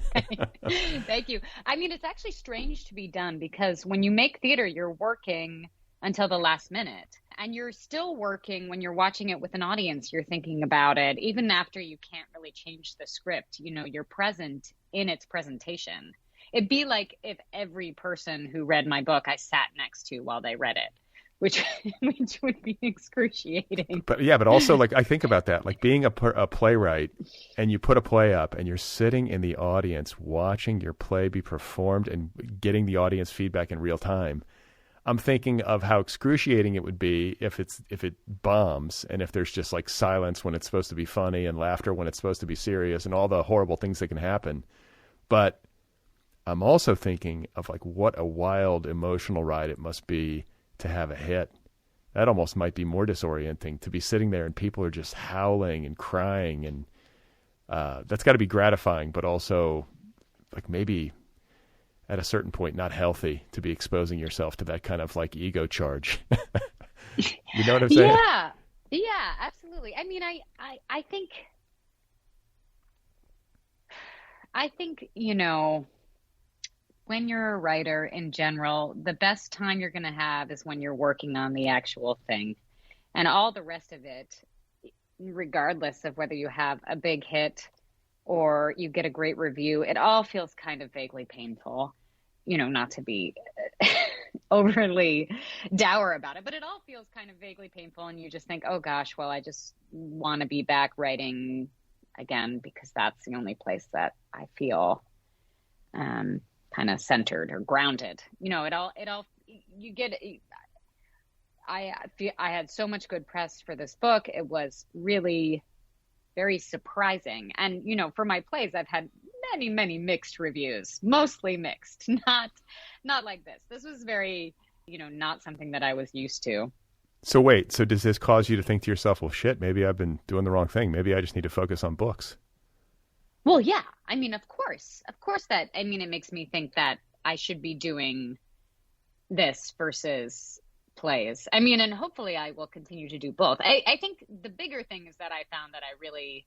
Thank you. I mean, it's actually strange to be done because when you make theater, you're working until the last minute. And you're still working when you're watching it with an audience. You're thinking about it. Even after you can't really change the script, you know, you're present in its presentation. It'd be like if every person who read my book I sat next to while they read it. Which would be excruciating. But yeah, but also like I think about that, like being a playwright, and you put a play up and you're sitting in the audience watching your play be performed and getting the audience feedback in real time. I'm thinking of how excruciating it would be if it bombs, and if there's just like silence when it's supposed to be funny and laughter when it's supposed to be serious and all the horrible things that can happen. But I'm also thinking of like what a wild emotional ride it must be to have a hit. That almost might be more disorienting, to be sitting there and people are just howling and crying, and that's got to be gratifying, but also like maybe at a certain point not healthy to be exposing yourself to that kind of like ego charge. You know what I'm saying? Yeah, absolutely. I mean, I think, you know, when you're a writer in general, the best time you're going to have is when you're working on the actual thing. And all the rest of it, regardless of whether you have a big hit or you get a great review, it all feels kind of vaguely painful. You know, not to be overly dour about it, but it all feels kind of vaguely painful. And you just think, oh gosh, well, I just want to be back writing again, because that's the only place that I feel kind of centered or grounded. You get, I had so much good press for this book. It was really very surprising. And, for my plays, I've had many, many mixed reviews, mostly mixed, not like this. This was very, not something that I was used to. So wait, so does this cause you to think to yourself, well, shit, maybe I've been doing the wrong thing. Maybe I just need to focus on books. Well, yeah. I mean, of course it makes me think that I should be doing this versus plays. And hopefully I will continue to do both. I think the bigger thing is that I found that I really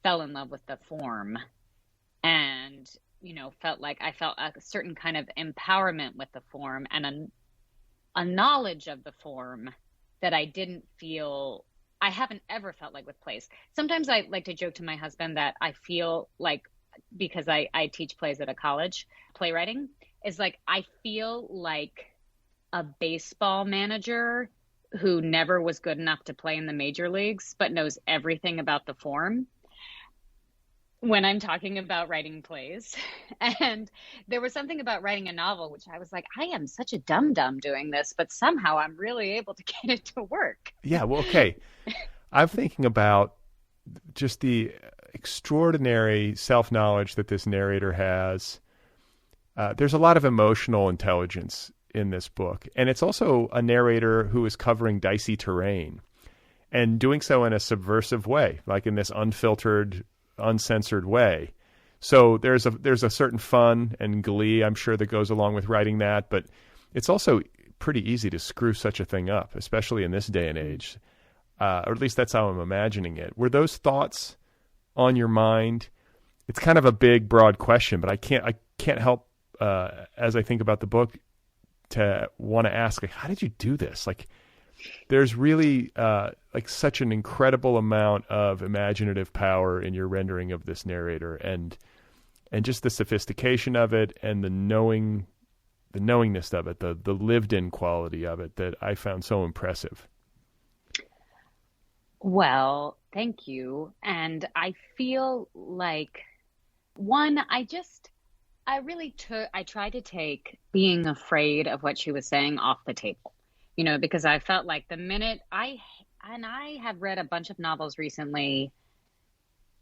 fell in love with the form and, felt like I felt a certain kind of empowerment with the form and a knowledge of the form that I haven't ever felt like with plays. Sometimes I like to joke to my husband that I feel like, because I teach plays at a college, playwriting is like, I feel like a baseball manager who never was good enough to play in the major leagues, but knows everything about the form when I'm talking about writing plays. And there was something about writing a novel, which I was like, I am such a dum-dum doing this, but somehow I'm really able to get it to work. Yeah, well, okay. I'm thinking about just the extraordinary self-knowledge that this narrator has. There's a lot of emotional intelligence in this book. And it's also a narrator who is covering dicey terrain and doing so in a subversive way, like in this unfiltered, uncensored way. So there's a certain fun and glee, I'm sure, that goes along with writing that, but it's also pretty easy to screw such a thing up, especially in this day and age. Or at least that's how I'm imagining it. Were those thoughts on your mind? It's kind of a big, broad question, but I can't help, as I think about the book, to want to ask, like, how did you do this? Like, there's really like such an incredible amount of imaginative power in your rendering of this narrator, and just the sophistication of it, and the knowingness of it, the lived-in quality of it, that I found so impressive. Well, thank you. And I feel like, I tried to take being afraid of what she was saying off the table, because I felt like the minute I have read a bunch of novels recently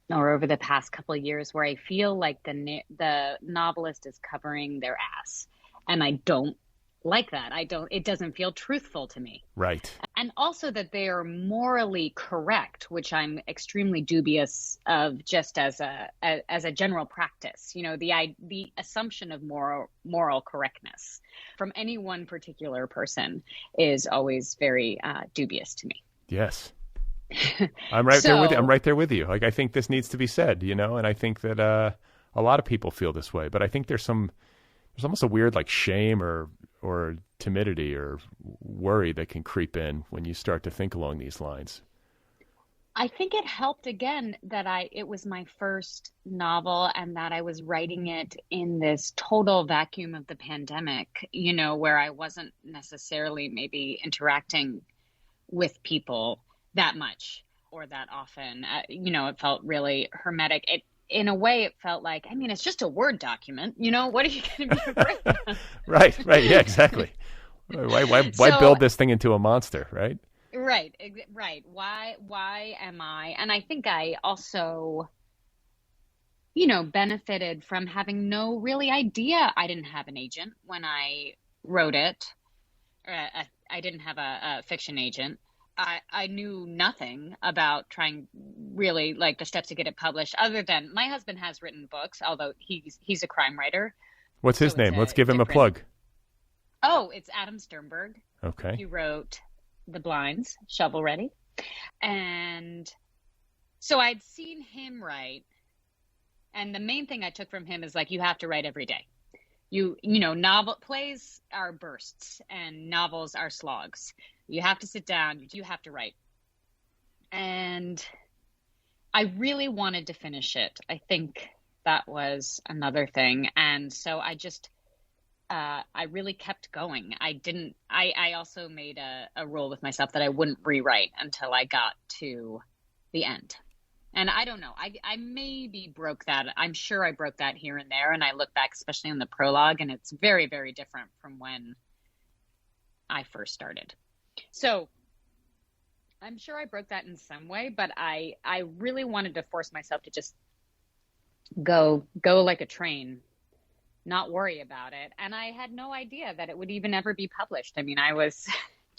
or over the past couple of years where I feel like the novelist is covering their ass, and I don't like that. It doesn't feel truthful to me. Right. And also that they are morally correct, which I'm extremely dubious of, just as a general practice. The assumption of moral correctness from any one particular person is always very dubious to me. Yes. I'm right there with you. I'm right there with you. Like, I think this needs to be said, and I think that a lot of people feel this way, but I think there's almost a weird, like, shame or timidity or worry that can creep in when you start to think along these lines. I think it helped, again, that it was my first novel and that I was writing it in this total vacuum of the pandemic, where I wasn't necessarily maybe interacting with people that much or that often. It felt really hermetic. In a way, it felt like, it's just a Word document. What are you going to be afraid of? Right. Yeah, exactly. Why build this thing into a monster, right? Right. Why am I? And I think I also, benefited from having no really idea. I didn't have an agent when I wrote it. I didn't have a fiction agent. I knew nothing about trying really, like, the steps to get it published, other than my husband has written books, although he's a crime writer. What's his name? Let's give him a plug. Oh, it's Adam Sternberg. Okay. He wrote The Blinds, Shovel Ready. And so I'd seen him write. And the main thing I took from him is, like, you have to write every day. Plays are bursts and novels are slogs. You have to sit down, you have to write. And I really wanted to finish it. I think that was another thing. And so I just, I really kept going. I also made a rule with myself that I wouldn't rewrite until I got to the end. And I don't know, I maybe broke that. I'm sure I broke that here and there. And I look back, especially in the prologue, and it's very, very different from when I first started. So I'm sure I broke that in some way, but I really wanted to force myself to just go like a train, not worry about it. And I had no idea that it would even ever be published. I mean, I was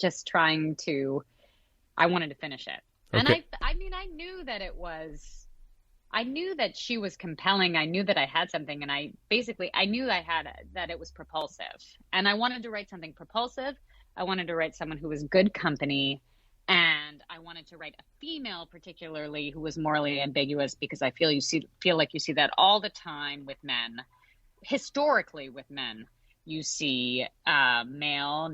just I wanted to finish it. Okay. And I mean, I knew that she was compelling. I knew that I had something, and I knew that it was propulsive, and I wanted to write something propulsive. I wanted to write someone who was good company, and I wanted to write a female particularly who was morally ambiguous, because I feel like you see that all the time with men. Historically with men, you see male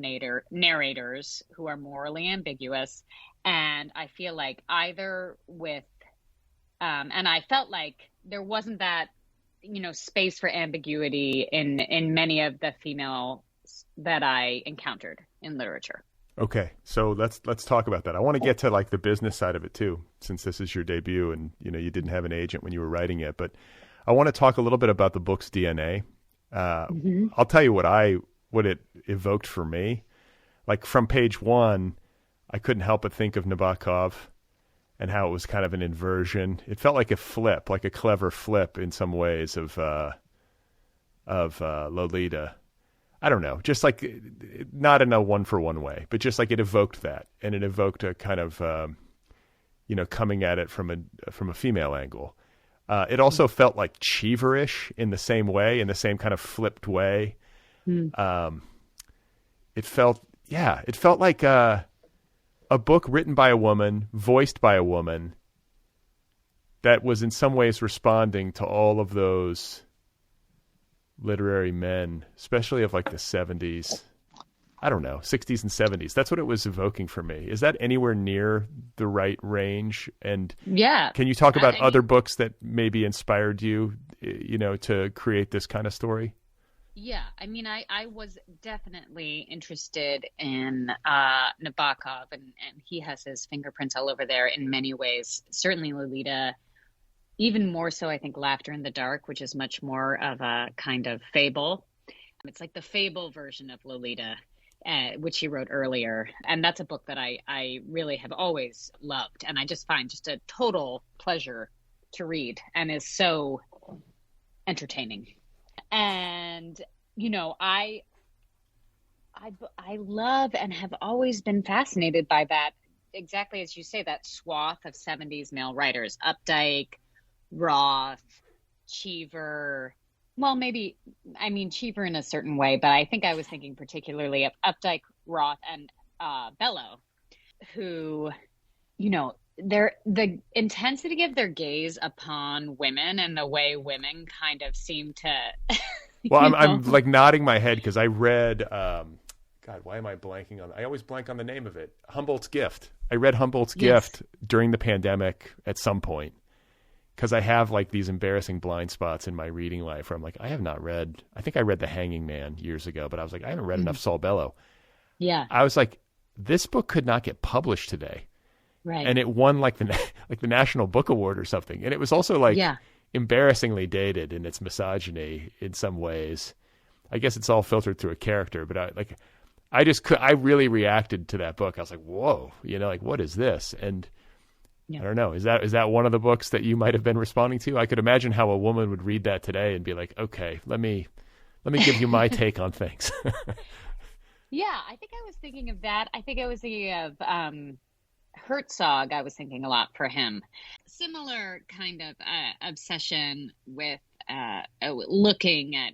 narrators who are morally ambiguous. And I feel like either with, and I felt like there wasn't that, space for ambiguity in many of the females that I encountered in literature. Okay, so let's talk about that. I want to get to like the business side of it too, since this is your debut and you didn't have an agent when you were writing it. But I want to talk a little bit about the book's DNA. I'll tell you what it evoked for me. Like from page 1, I couldn't help but think of Nabokov and how it was kind of an inversion. It felt like a flip, like a clever flip in some ways of Lolita. I don't know, just like not in a one-for-one way, but just like it evoked that, and it evoked a kind of coming at it from a female angle. It also felt like Cheever-ish in the same way, in the same kind of flipped way. It felt like a book written by a woman, voiced by a woman, that was in some ways responding to all of those literary men, especially of like the 70s. I don't know, 60s and 70s. That's what it was evoking for me. Is that anywhere near the right range? And yeah, can you talk about other books that maybe inspired you, to create this kind of story? Yeah, I mean, I was definitely interested in Nabokov, and he has his fingerprints all over there in many ways. Certainly Lolita, even more so, I think, Laughter in the Dark, which is much more of a kind of fable. It's like the fable version of Lolita, which he wrote earlier. And that's a book that I really have always loved. And I just find just a total pleasure to read, and is so entertaining. And, I love and have always been fascinated by that, exactly as you say, that swath of 70s male writers, Updike, Roth, Cheever. Well, maybe, I mean, Cheever in a certain way, but I think I was thinking particularly of Updike, Roth, and Bellow, who, the intensity of their gaze upon women and the way women kind of seem to. Well, I'm like nodding my head because I read, God, why am I blanking on? I always blank on the name of it. Humboldt's Gift. I read Humboldt's Gift during the pandemic at some point, because I have like these embarrassing blind spots in my reading life where I'm like, I think I read The Hanging Man years ago, but I was like, I haven't read enough Saul Bellow. Yeah. I was like, this book could not get published today. Right. And it won like the National Book Award or something. And it was also like embarrassingly dated in its misogyny in some ways. I guess it's all filtered through a character, but I really reacted to that book. I was like, whoa, like, what is this? And I don't know. Is that one of the books that you might have been responding to? I could imagine how a woman would read that today and be like, okay, let me give you my take on things. Yeah, I think I was thinking of that. I think I was thinking of Herzog. I was thinking a lot for him. Similar kind of obsession with looking at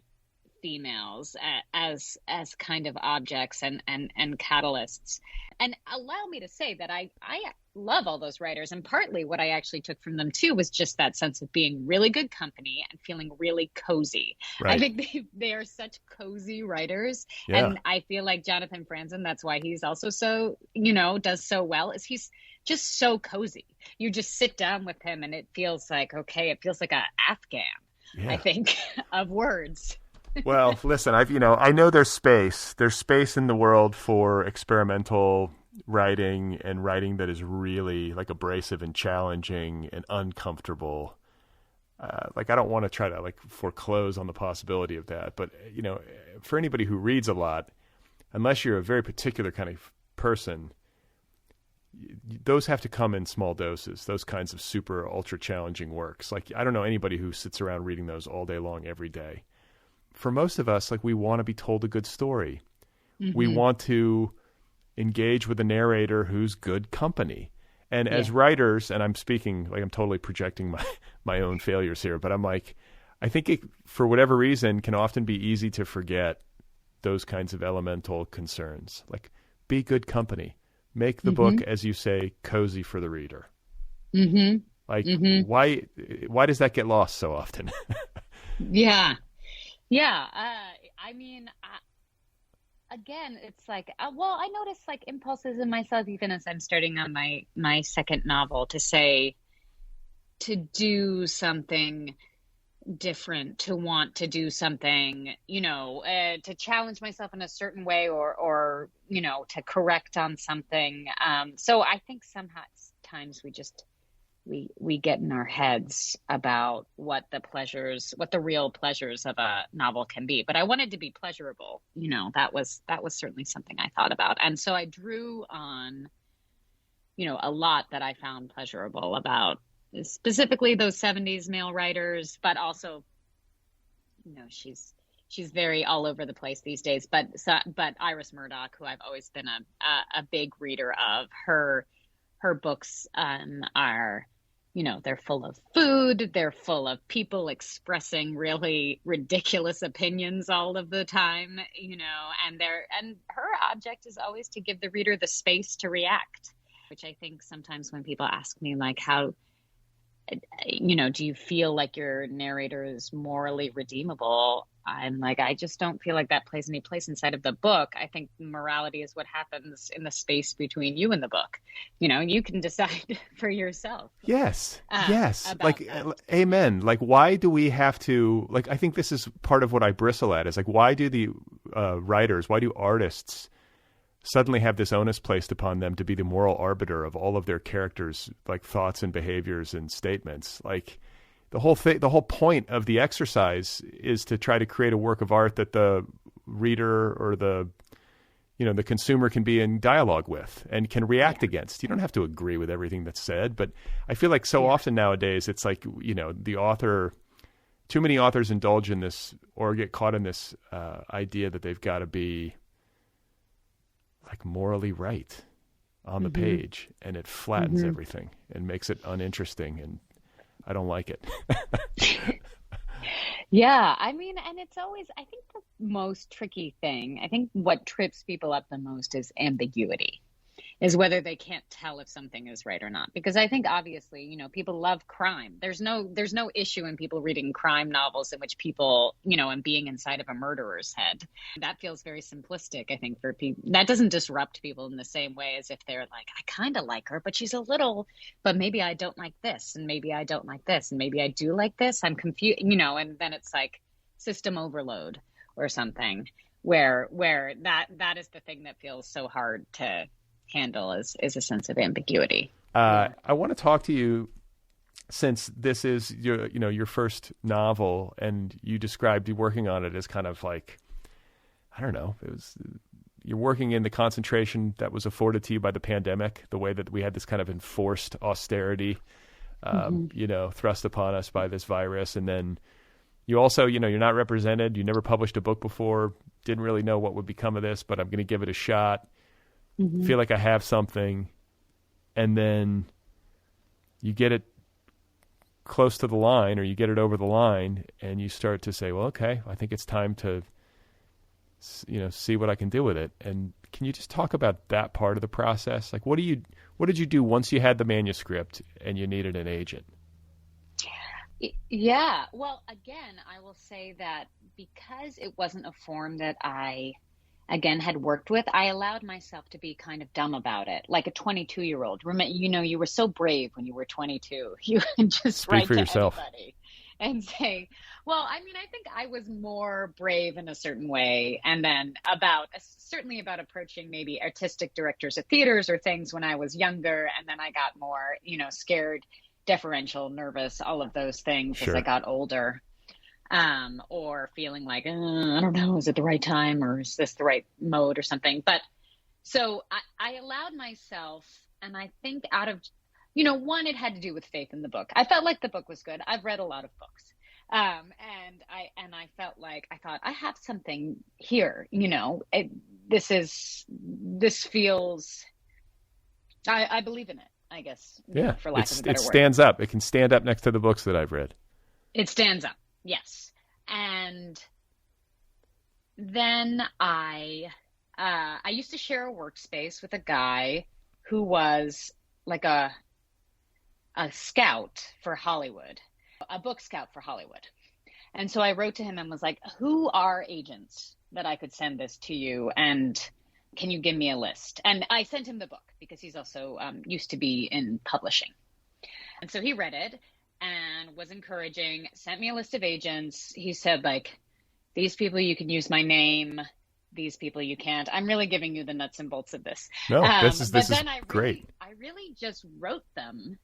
females as kind of objects and catalysts. And allow me to say that I love all those writers, and partly what I actually took from them too was just that sense of being really good company and feeling really cozy. Right. I think they are such cozy writers. Yeah. And I feel like Jonathan Franzen, that's why he's also so, does so well, is he's just so cozy. You just sit down with him and it feels like a Afghan, I think, of words. Well, listen, I know there's space in the world for experimental, writing and writing that is really like abrasive and challenging and uncomfortable. Like I don't want to try to like foreclose on the possibility of that, but you know, for anybody who reads a lot, unless you're a very particular kind of person, those have to come in small doses, those kinds of super ultra challenging works. Like I don't know anybody who sits around reading those all day long every day. For most of us, like we want to be told a good story. Mm-hmm. We want to engage with a narrator who's good company. And as writers, and I'm speaking like I'm totally projecting my own failures here, but I'm like, I think it, for whatever reason, can often be easy to forget those kinds of elemental concerns. Like, be good company. Make the book, as you say, cozy for the reader. Mm-hmm. Like, why does that get lost so often? Yeah. I mean, again, it's like, well, I notice like impulses in myself, even as I'm starting on my second novel, to do something different, to want to do something, you know, to challenge myself in a certain way, or you know, to correct on something. So I think sometimes we get in our heads about what the real pleasures of a novel can be. But I wanted to be pleasurable. You know, that was certainly something I thought about. And so I drew on, you know, a lot that I found pleasurable about specifically those 70s male writers, but also, you know, she's very all over the place these days. But Iris Murdoch, who I've always been a big reader of, her books are, you know, they're full of food. They're full of people expressing really ridiculous opinions all of the time, you know, and her object is always to give the reader the space to react, which I think sometimes when people ask me like, how, you know, do you feel like your narrator is morally redeemable? I'm like, I just don't feel like that plays any place inside of the book. I think morality is what happens in the space between you and the book. You know, you can decide for yourself. Yes. Like, amen. Like, why do we have to, like, I think this is part of what I bristle at is like, why do the writers, why do artists suddenly have this onus placed upon them to be the moral arbiter of all of their characters' like thoughts and behaviors and statements? Like, the whole point of the exercise is to try to create a work of art that the reader or the consumer can be in dialogue with and can react against. You don't have to agree with everything that's said, but I feel like so often nowadays it's like, you know, too many authors indulge in this or get caught in this idea that they've got to be like morally right on the page, and it flattens everything and makes it uninteresting, and I don't like it. Yeah, I mean, and it's always, I think the most tricky thing, I think what trips people up the most is ambiguity, is whether they can't tell if something is right or not. Because I think obviously, you know, people love crime. There's no issue in people reading crime novels in which people, you know, and being inside of a murderer's head. That feels very simplistic, I think, for people. That doesn't disrupt people in the same way as if they're like, I kind of like her, but she's a little, but maybe I don't like this, and maybe I don't like this, and maybe I do like this. I'm confused, you know, and then it's like system overload or something where that is the thing that feels so hard to handle is a sense of ambiguity. I want to talk to you, since this is your first novel, and you described you working on it as kind of like, I don't know, you're working in the concentration that was afforded to you by the pandemic, the way that we had this kind of enforced austerity, you know, thrust upon us by this virus. And then you also, you know, you're not represented. You never published a book before, didn't really know what would become of this, but I'm going to give it a shot. Feel like I have something, and then you get it close to the line, or you get it over the line, and you start to say, well, okay, I think it's time to, you know, see what I can do with it. And can you just talk about that part of the process? Like, what did you do once you had the manuscript and you needed an agent? Yeah, well, again, I will say that because it wasn't a form that I had worked with, I allowed myself to be kind of dumb about it, like a 22-year-old. Remember, you know, you were so brave when you were 22. You could just Speak write for to yourself. anybody. and say, well, I mean, I think I was more brave in a certain way. And then certainly about approaching maybe artistic directors of theaters or things when I was younger. And then I got more, scared, deferential, nervous, all of those things as I got older. Or feeling like, I don't know, is it the right time or is this the right mode or something? But so I allowed myself, and I think out of, one, it had to do with faith in the book. I felt like the book was good. I've read a lot of books. And I felt like, I thought I have something here, this feels, I believe in it, I guess. Yeah. For lack of a better word. It stands up. It can stand up next to the books that I've read. It stands up. Yes. And then I used to share a workspace with a guy who was like a scout for Hollywood, a book scout for Hollywood. And so I wrote to him and was like, who are agents that I could send this to you? And can you give me a list? And I sent him the book because he's also used to be in publishing. And so he read it and was encouraging, sent me a list of agents. He said, like, these people you can use my name, these people you can't. I'm really giving you the nuts and bolts of this. No, this is great. I really just wrote them.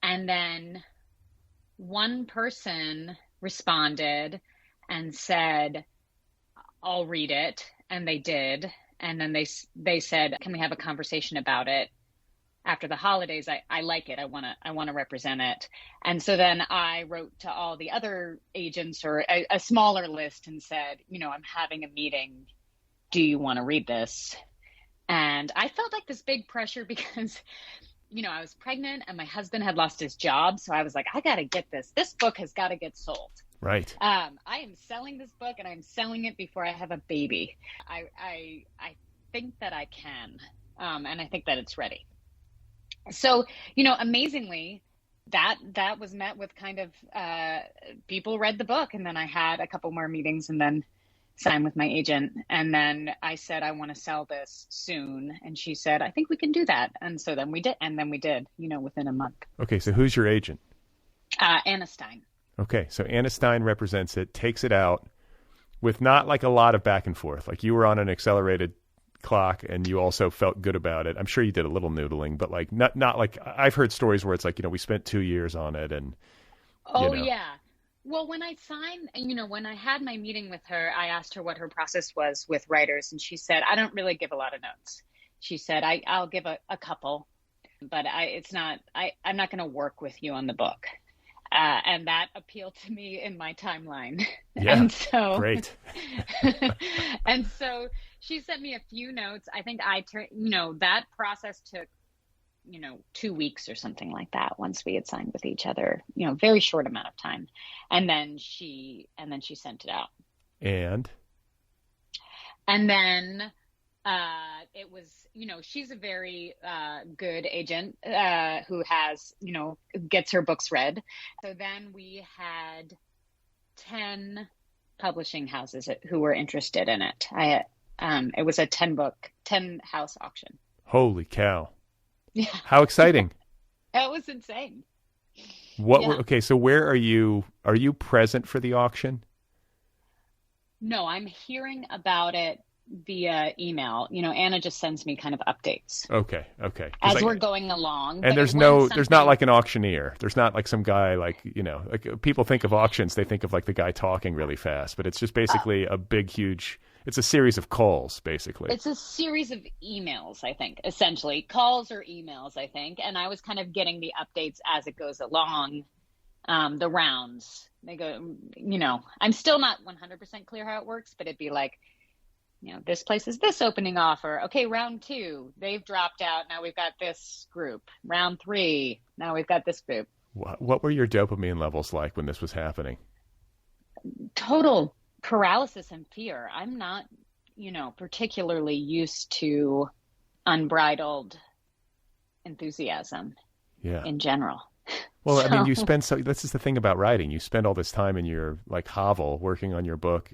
And then one person responded and said, I'll read it. And they did. And then they said, can we have a conversation about it? After the holidays, I like it. I want to represent it. And so then I wrote to all the other agents or a smaller list and said, I'm having a meeting. Do you want to read this? And I felt like this big pressure because, I was pregnant and my husband had lost his job. So I was like, I got to get this. This book has got to get sold. Right. I am selling this book and I'm selling it before I have a baby. I think that I can. And I think that it's ready. So, amazingly, that was met with kind of people read the book. And then I had a couple more meetings and then signed with my agent. And then I said, I want to sell this soon. And she said, I think we can do that. And so then we did. And then we did, within a month. Okay. So who's your agent? Anna Stein. Okay. So Anna Stein represents it, takes it out with not like a lot of back and forth. Like you were on an accelerated clock and you also felt good about it. I'm sure you did a little noodling, but like not like I've heard stories where it's like, we spent 2 years on it and yeah. Well, when I signed, when I had my meeting with her, I asked her what her process was with writers and she said, I don't really give a lot of notes. She said, I'll give a couple, but I'm not going to work with you on the book. And that appealed to me in my timeline. Yeah, and so, great. And so she sent me a few notes. I think that process took, 2 weeks or something like that once we had signed with each other, very short amount of time. And then she sent it out. And then it was, she's a very good agent who has, gets her books read. So then we had 10 publishing houses who were interested in it. It was a 10 house auction. Holy cow. Yeah. How exciting. That was insane. Okay, so where are you present for the auction? No, I'm hearing about it via email. Anna just sends me kind of updates. Okay. As we're going along. And there's not like an auctioneer. There's not like some guy like people think of auctions, they think of like the guy talking really fast, but it's just basically a big, huge, it's a series of calls, basically. It's a series of emails, I think, essentially. Calls or emails, I think. And I was kind of getting the updates as it goes along, the rounds. They go, I'm still not 100% clear how it works, but it'd be like, this place is this opening offer. Okay, round 2, they've dropped out. Now we've got this group. Round 3, now we've got this group. What were your dopamine levels like when this was happening? Total paralysis and fear. I'm not, particularly used to unbridled enthusiasm in general. Well, I mean, this is the thing about writing. You spend all this time in your like hovel working on your book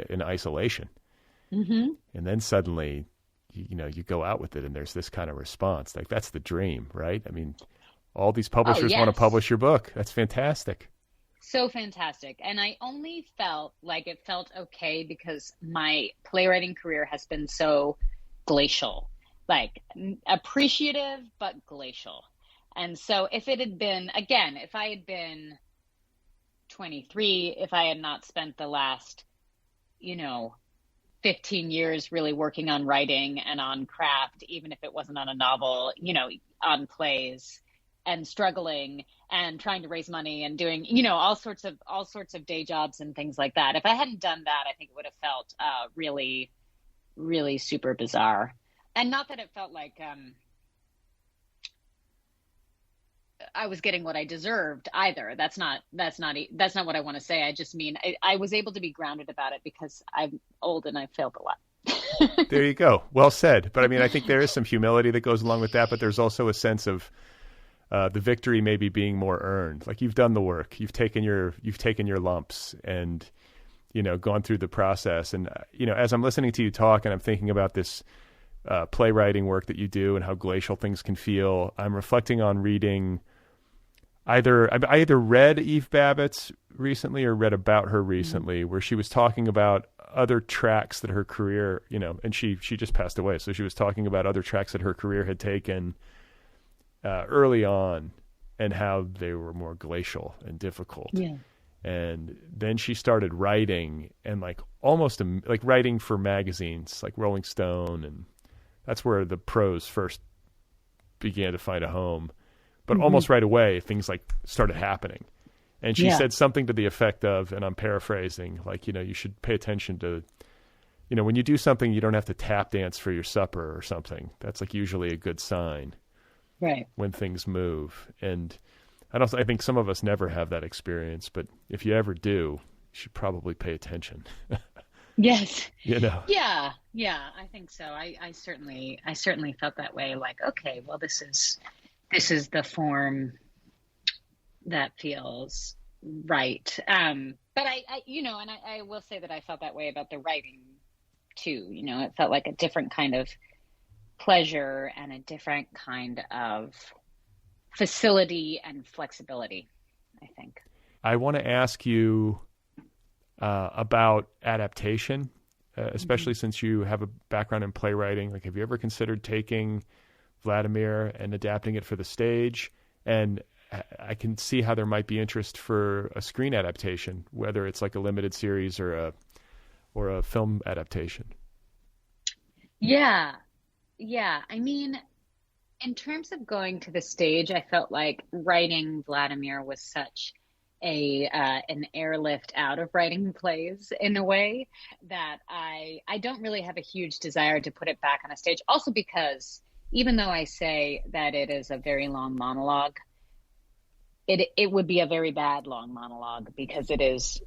in isolation. Mm-hmm. And then suddenly, you go out with it and there's this kind of response. Like that's the dream, right? I mean, all these publishers want to publish your book. That's fantastic. So fantastic. And I only felt like it felt okay because my playwriting career has been so glacial, like appreciative, but glacial. And so if it had been, again, if I had been 23, if I had not spent the last, 15 years really working on writing and on craft, even if it wasn't on a novel, on plays, and struggling and trying to raise money and doing, all sorts of day jobs and things like that. If I hadn't done that, I think it would have felt really, really super bizarre. And not that it felt like I was getting what I deserved either. That's not what I want to say. I just mean I was able to be grounded about it because I'm old and I failed a lot. There you go. Well said. But I mean, I think there is some humility that goes along with that, but there's also a sense of the victory maybe being more earned. Like you've done the work, you've taken your lumps and, gone through the process. And, as I'm listening to you talk and I'm thinking about this playwriting work that you do and how glacial things can feel, I'm reflecting on reading I either read Eve Babbitt's recently or read about her recently, where she was talking about other tracks that her career, and she just passed away. So she was talking about other tracks that her career had taken early on and how they were more glacial and difficult. Yeah. And then she started writing and almost writing for magazines like Rolling Stone. And that's where the prose first began to find a home. But almost right away, things started happening. And she said something to the effect of, and I'm paraphrasing, you should pay attention to, when you do something, you don't have to tap dance for your supper or something. That's usually a good sign. Right. When things move. And I think some of us never have that experience, but if you ever do, you should probably pay attention. Yes. Yeah, I think so. I certainly felt that way. Okay, well, this is the form that feels right. But I will say that I felt that way about the writing too. It felt like a different kind of pleasure and a different kind of facility and flexibility, I think. I want to ask you about adaptation, especially since you have a background in playwriting. Have you ever considered taking Vladimir and adapting it for the stage? And I can see how there might be interest for a screen adaptation, whether it's a limited series or a film adaptation. Yeah. I mean, in terms of going to the stage, I felt like writing Vladimir was such an airlift out of writing plays in a way that I don't really have a huge desire to put it back on a stage. Also because even though I say that it is a very long monologue, it would be a very bad long monologue because it is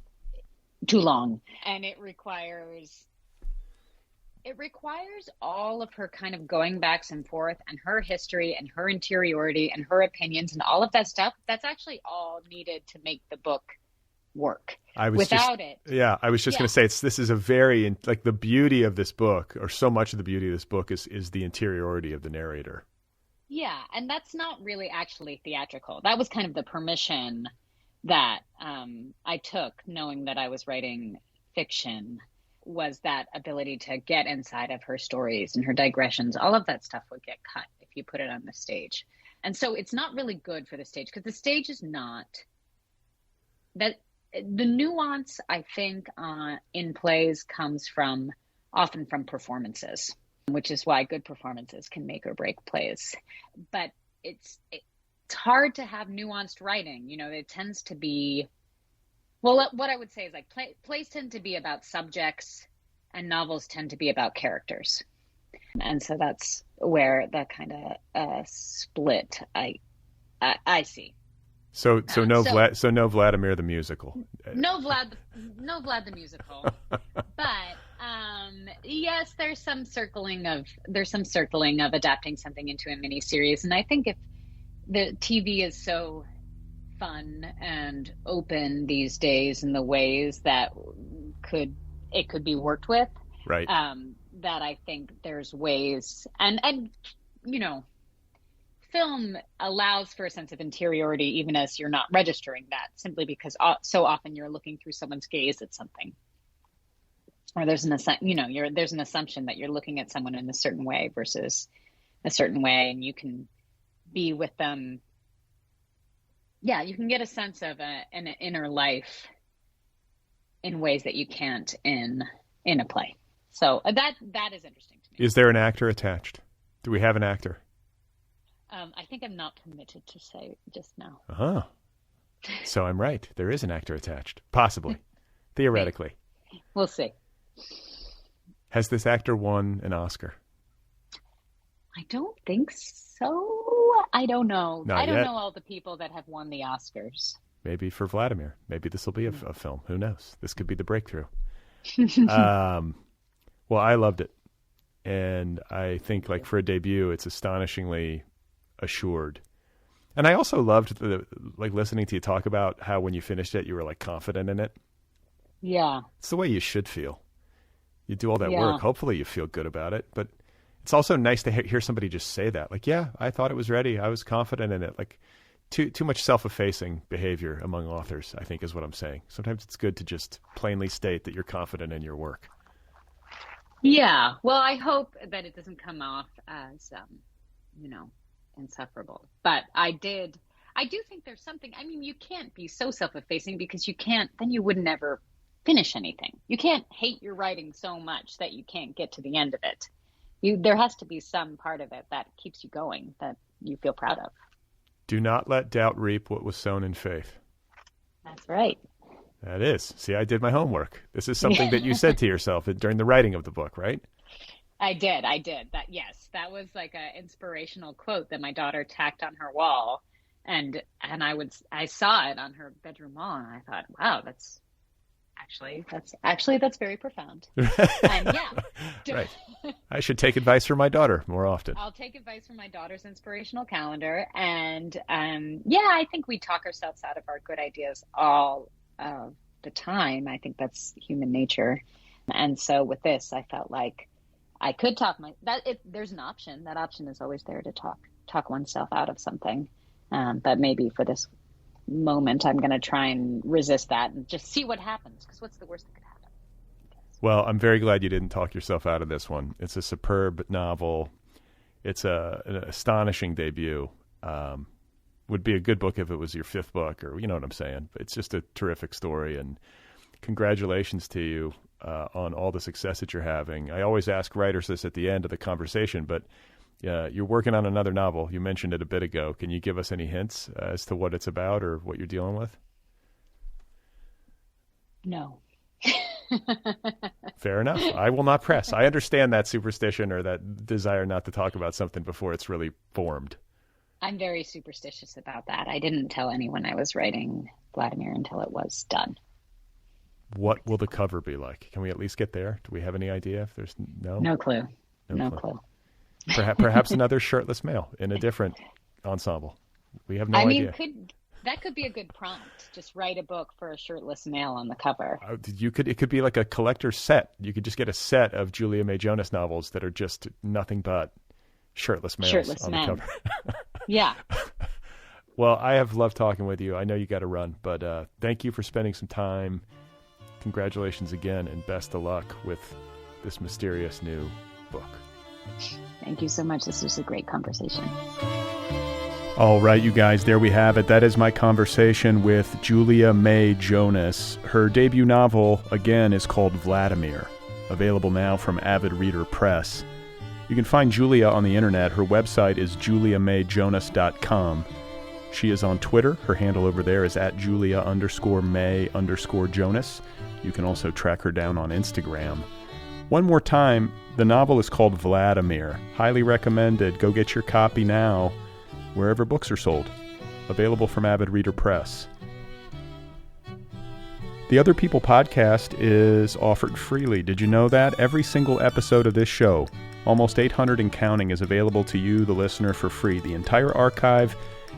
too long and it requires all of her kind of going backs and forth and her history and her interiority and her opinions and all of that stuff. That's actually all needed to make the book work. I was just going to say this is a very the beauty of this book, or so much of the beauty of this book is the interiority of the narrator. Yeah, and that's not really actually theatrical. That was kind of the permission that I took, knowing that I was writing fiction, was that ability to get inside of her stories and her digressions. All of that stuff would get cut if you put it on the stage. And so it's not really good for the stage because the stage is not that. The nuance, I think, in plays comes often from performances, which is why good performances can make or break plays. But it's hard to have nuanced writing. It tends to be, well, what I would say is plays tend to be about subjects and novels tend to be about characters. And so that's where the kind of split I see. So no Vladimir the musical. No Vlad the musical. But yes, there's some circling of adapting something into a miniseries, and I think if the TV is so fun and open these days in the ways that it could be worked with, right? That I think there's ways and film allows for a sense of interiority, even as you're not registering that, simply because so often you're looking through someone's gaze at something, or there's an assumption that you're looking at someone in a certain way versus a certain way, and you can be with them. Yeah, you can get a sense of an inner life in ways that you can't in a play. So that is interesting to me. Is there an actor attached? Do we have an actor? I think I'm not permitted to say just now. Uh-huh. So I'm right. There is an actor attached. Possibly. Theoretically. We'll see. Has this actor won an Oscar? I don't think so. I don't know. Not I don't yet. know all the people that have won the Oscars. Maybe for Vladimir. Maybe this will be a film. Who knows? This could be the breakthrough. Well, I loved it. And I think, like, for a debut, it's astonishingly assured. And I also loved listening to you talk about how when you finished it, you were like confident in it. Yeah. It's the way you should feel. You do all that work. Hopefully you feel good about it. But it's also nice to hear somebody just say that. Like, yeah, I thought it was ready. I was confident in it. Like, too much self-effacing behavior among authors, I think, is what I'm saying. Sometimes it's good to just plainly state that you're confident in your work. Yeah. Well, I hope that it doesn't come off as, insufferable. But I do think there's something, I mean, you can't be so self-effacing because then you would never finish anything. You can't hate your writing so much that you can't get to the end of it. There has to be some part of it that keeps you going, that you feel proud of. Do not let doubt reap what was sown in faith. That's right. That is. See, I did my homework. This is something that you said to yourself during the writing of the book, right? I did. That was like an inspirational quote that my daughter tacked on her wall, and I saw it on her bedroom wall, and I thought, wow, that's very profound. And right. I should take advice from my daughter more often. I'll take advice from my daughter's inspirational calendar, and I think we talk ourselves out of our good ideas all of the time. I think that's human nature, and so with this, I felt like I could talk there's an option. That option is always there to talk oneself out of something, but maybe for this moment, I'm going to try and resist that and just see what happens. Because what's the worst that could happen? Well, I'm very glad you didn't talk yourself out of this one. It's a superb novel. It's an astonishing debut. Would be a good book if it was your fifth book, or you know what I'm saying. It's just a terrific story, and congratulations to you on all the success that you're having. I always ask writers this at the end of the conversation, but you're working on another novel. You mentioned it a bit ago. Can you give us any hints as to what it's about or what you're dealing with? No. Fair enough. I will not press. I understand that superstition or that desire not to talk about something before it's really formed. I'm very superstitious about that. I didn't tell anyone I was writing Vladimir until it was done. What will the cover be like? Can we at least get there? Do we have any idea? If there's no clue. No clue. Perhaps another shirtless male in a different ensemble. We have no idea. That could be a good prompt. Just write a book for a shirtless male on the cover. It could be like a collector's set. You could just get a set of Julia May Jonas novels that are just nothing but shirtless males on the cover. Yeah. Well, I have loved talking with you. I know you got to run, but thank you for spending some time. Congratulations again, and best of luck with this mysterious new book. Thank you so much. This was a great conversation. All right, you guys, there we have it. That is my conversation with Julia May Jonas. Her debut novel, again, is called Vladimir, available now from Avid Reader Press. You can find Julia on the internet. Her website is juliamayjonas.com. She is on Twitter. Her handle over there is @Julia_May_Jonas. You can also track her down on Instagram. One more time, the novel is called Vladimir. Highly recommended. Go get your copy now, wherever books are sold. Available from Avid Reader Press. The Other People podcast is offered freely. Did you know that? Every single episode of this show, almost 800 and counting, is available to you, the listener, for free. The entire archive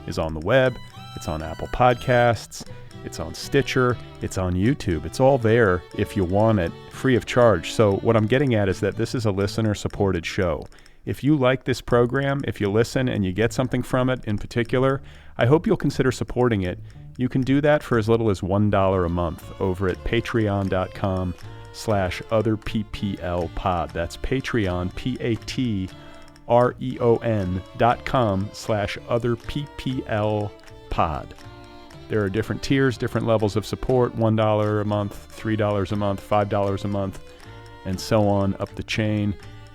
is on the web. It's on Apple Podcasts. It's on Stitcher. It's on YouTube. It's all there if you want it, free of charge. So what I'm getting at is that this is a listener-supported show. If you like this program, if you listen and you get something from it in particular, I hope you'll consider supporting it. You can do that for as little as $1 a month over at patreon.com/otherpplpod. That's Patreon, patreon.com/otherpplpod. There are different tiers, different levels of support, $1 a month, $3 a month, $5 a month, and so on up the chain.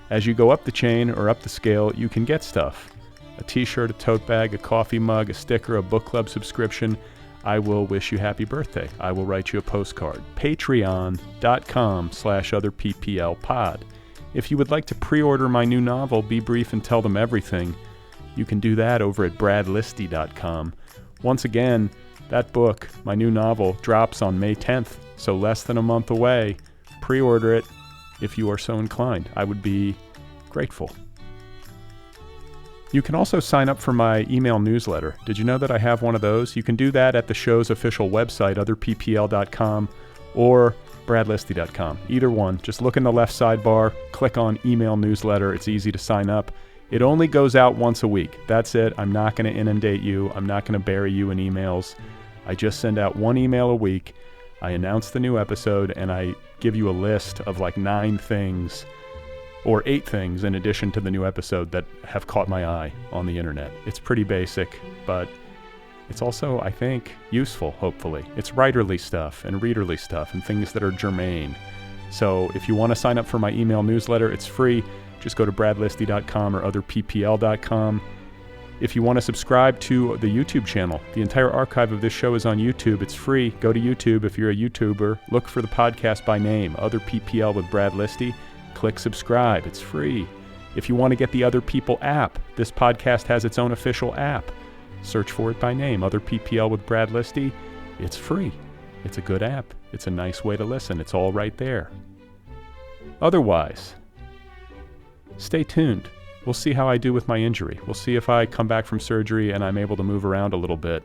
As you go up the chain or up the scale, you can get stuff. A t-shirt, a tote bag, a coffee mug, a sticker, a book club subscription. I will wish you happy birthday. I will write you a postcard. Patreon.com/otherpplpod. If you would like to pre-order my new novel, Be Brief and Tell Them Everything, you can do that over at bradlisti.com. Once again, that book, my new novel, drops on May 10th, so less than a month away. Pre-order it if you are so inclined. I would be grateful. You can also sign up for my email newsletter. Did you know that I have one of those? You can do that at the show's official website, otherppl.com or bradlisti.com. Either one. Just look in the left sidebar, click on email newsletter. It's easy to sign up. It only goes out once a week. That's it. I'm not going to inundate you. I'm not going to bury you in emails. I just send out one email a week. I announce the new episode, and I give you a list of like 9 things or 8 things in addition to the new episode that have caught my eye on the internet. It's pretty basic, but it's also, I think, useful, hopefully. It's writerly stuff and readerly stuff and things that are germane. So if you want to sign up for my email newsletter, it's free. Just go to bradlisti.com or otherppl.com. If you want to subscribe to the YouTube channel, the entire archive of this show is on YouTube. It's free. Go to YouTube if you're a YouTuber. Look for the podcast by name, Otherppl with Brad Listi. Click subscribe. It's free. If you want to get the Other People app, this podcast has its own official app. Search for it by name, Otherppl with Brad Listi. It's free. It's a good app. It's a nice way to listen. It's all right there. Otherwise, stay tuned. We'll see how I do with my injury. We'll see if I come back from surgery and I'm able to move around a little bit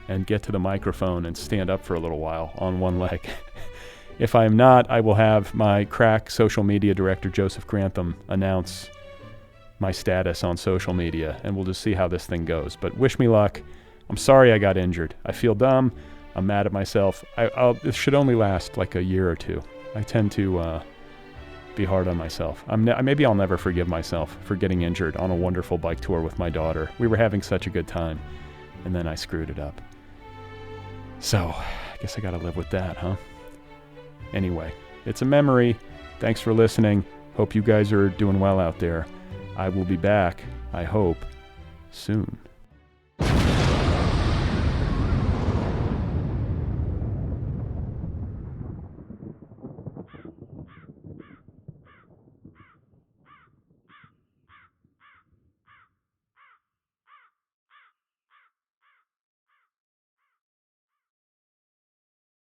and get to the microphone and stand up for a little while on one leg. If I am not, I will have my crack social media director, Joseph Grantham, announce my status on social media, and we'll just see how this thing goes. But wish me luck. I'm sorry I got injured. I feel dumb. I'm mad at myself. This should only last like a year or 2. I tend to be hard on myself. Maybe I'll never forgive myself for getting injured on a wonderful bike tour with my daughter. We were having such a good time, and then I screwed it up. So, I guess I gotta live with that, huh? Anyway, it's a memory. Thanks for listening. Hope you guys are doing well out there. I will be back, I hope, soon.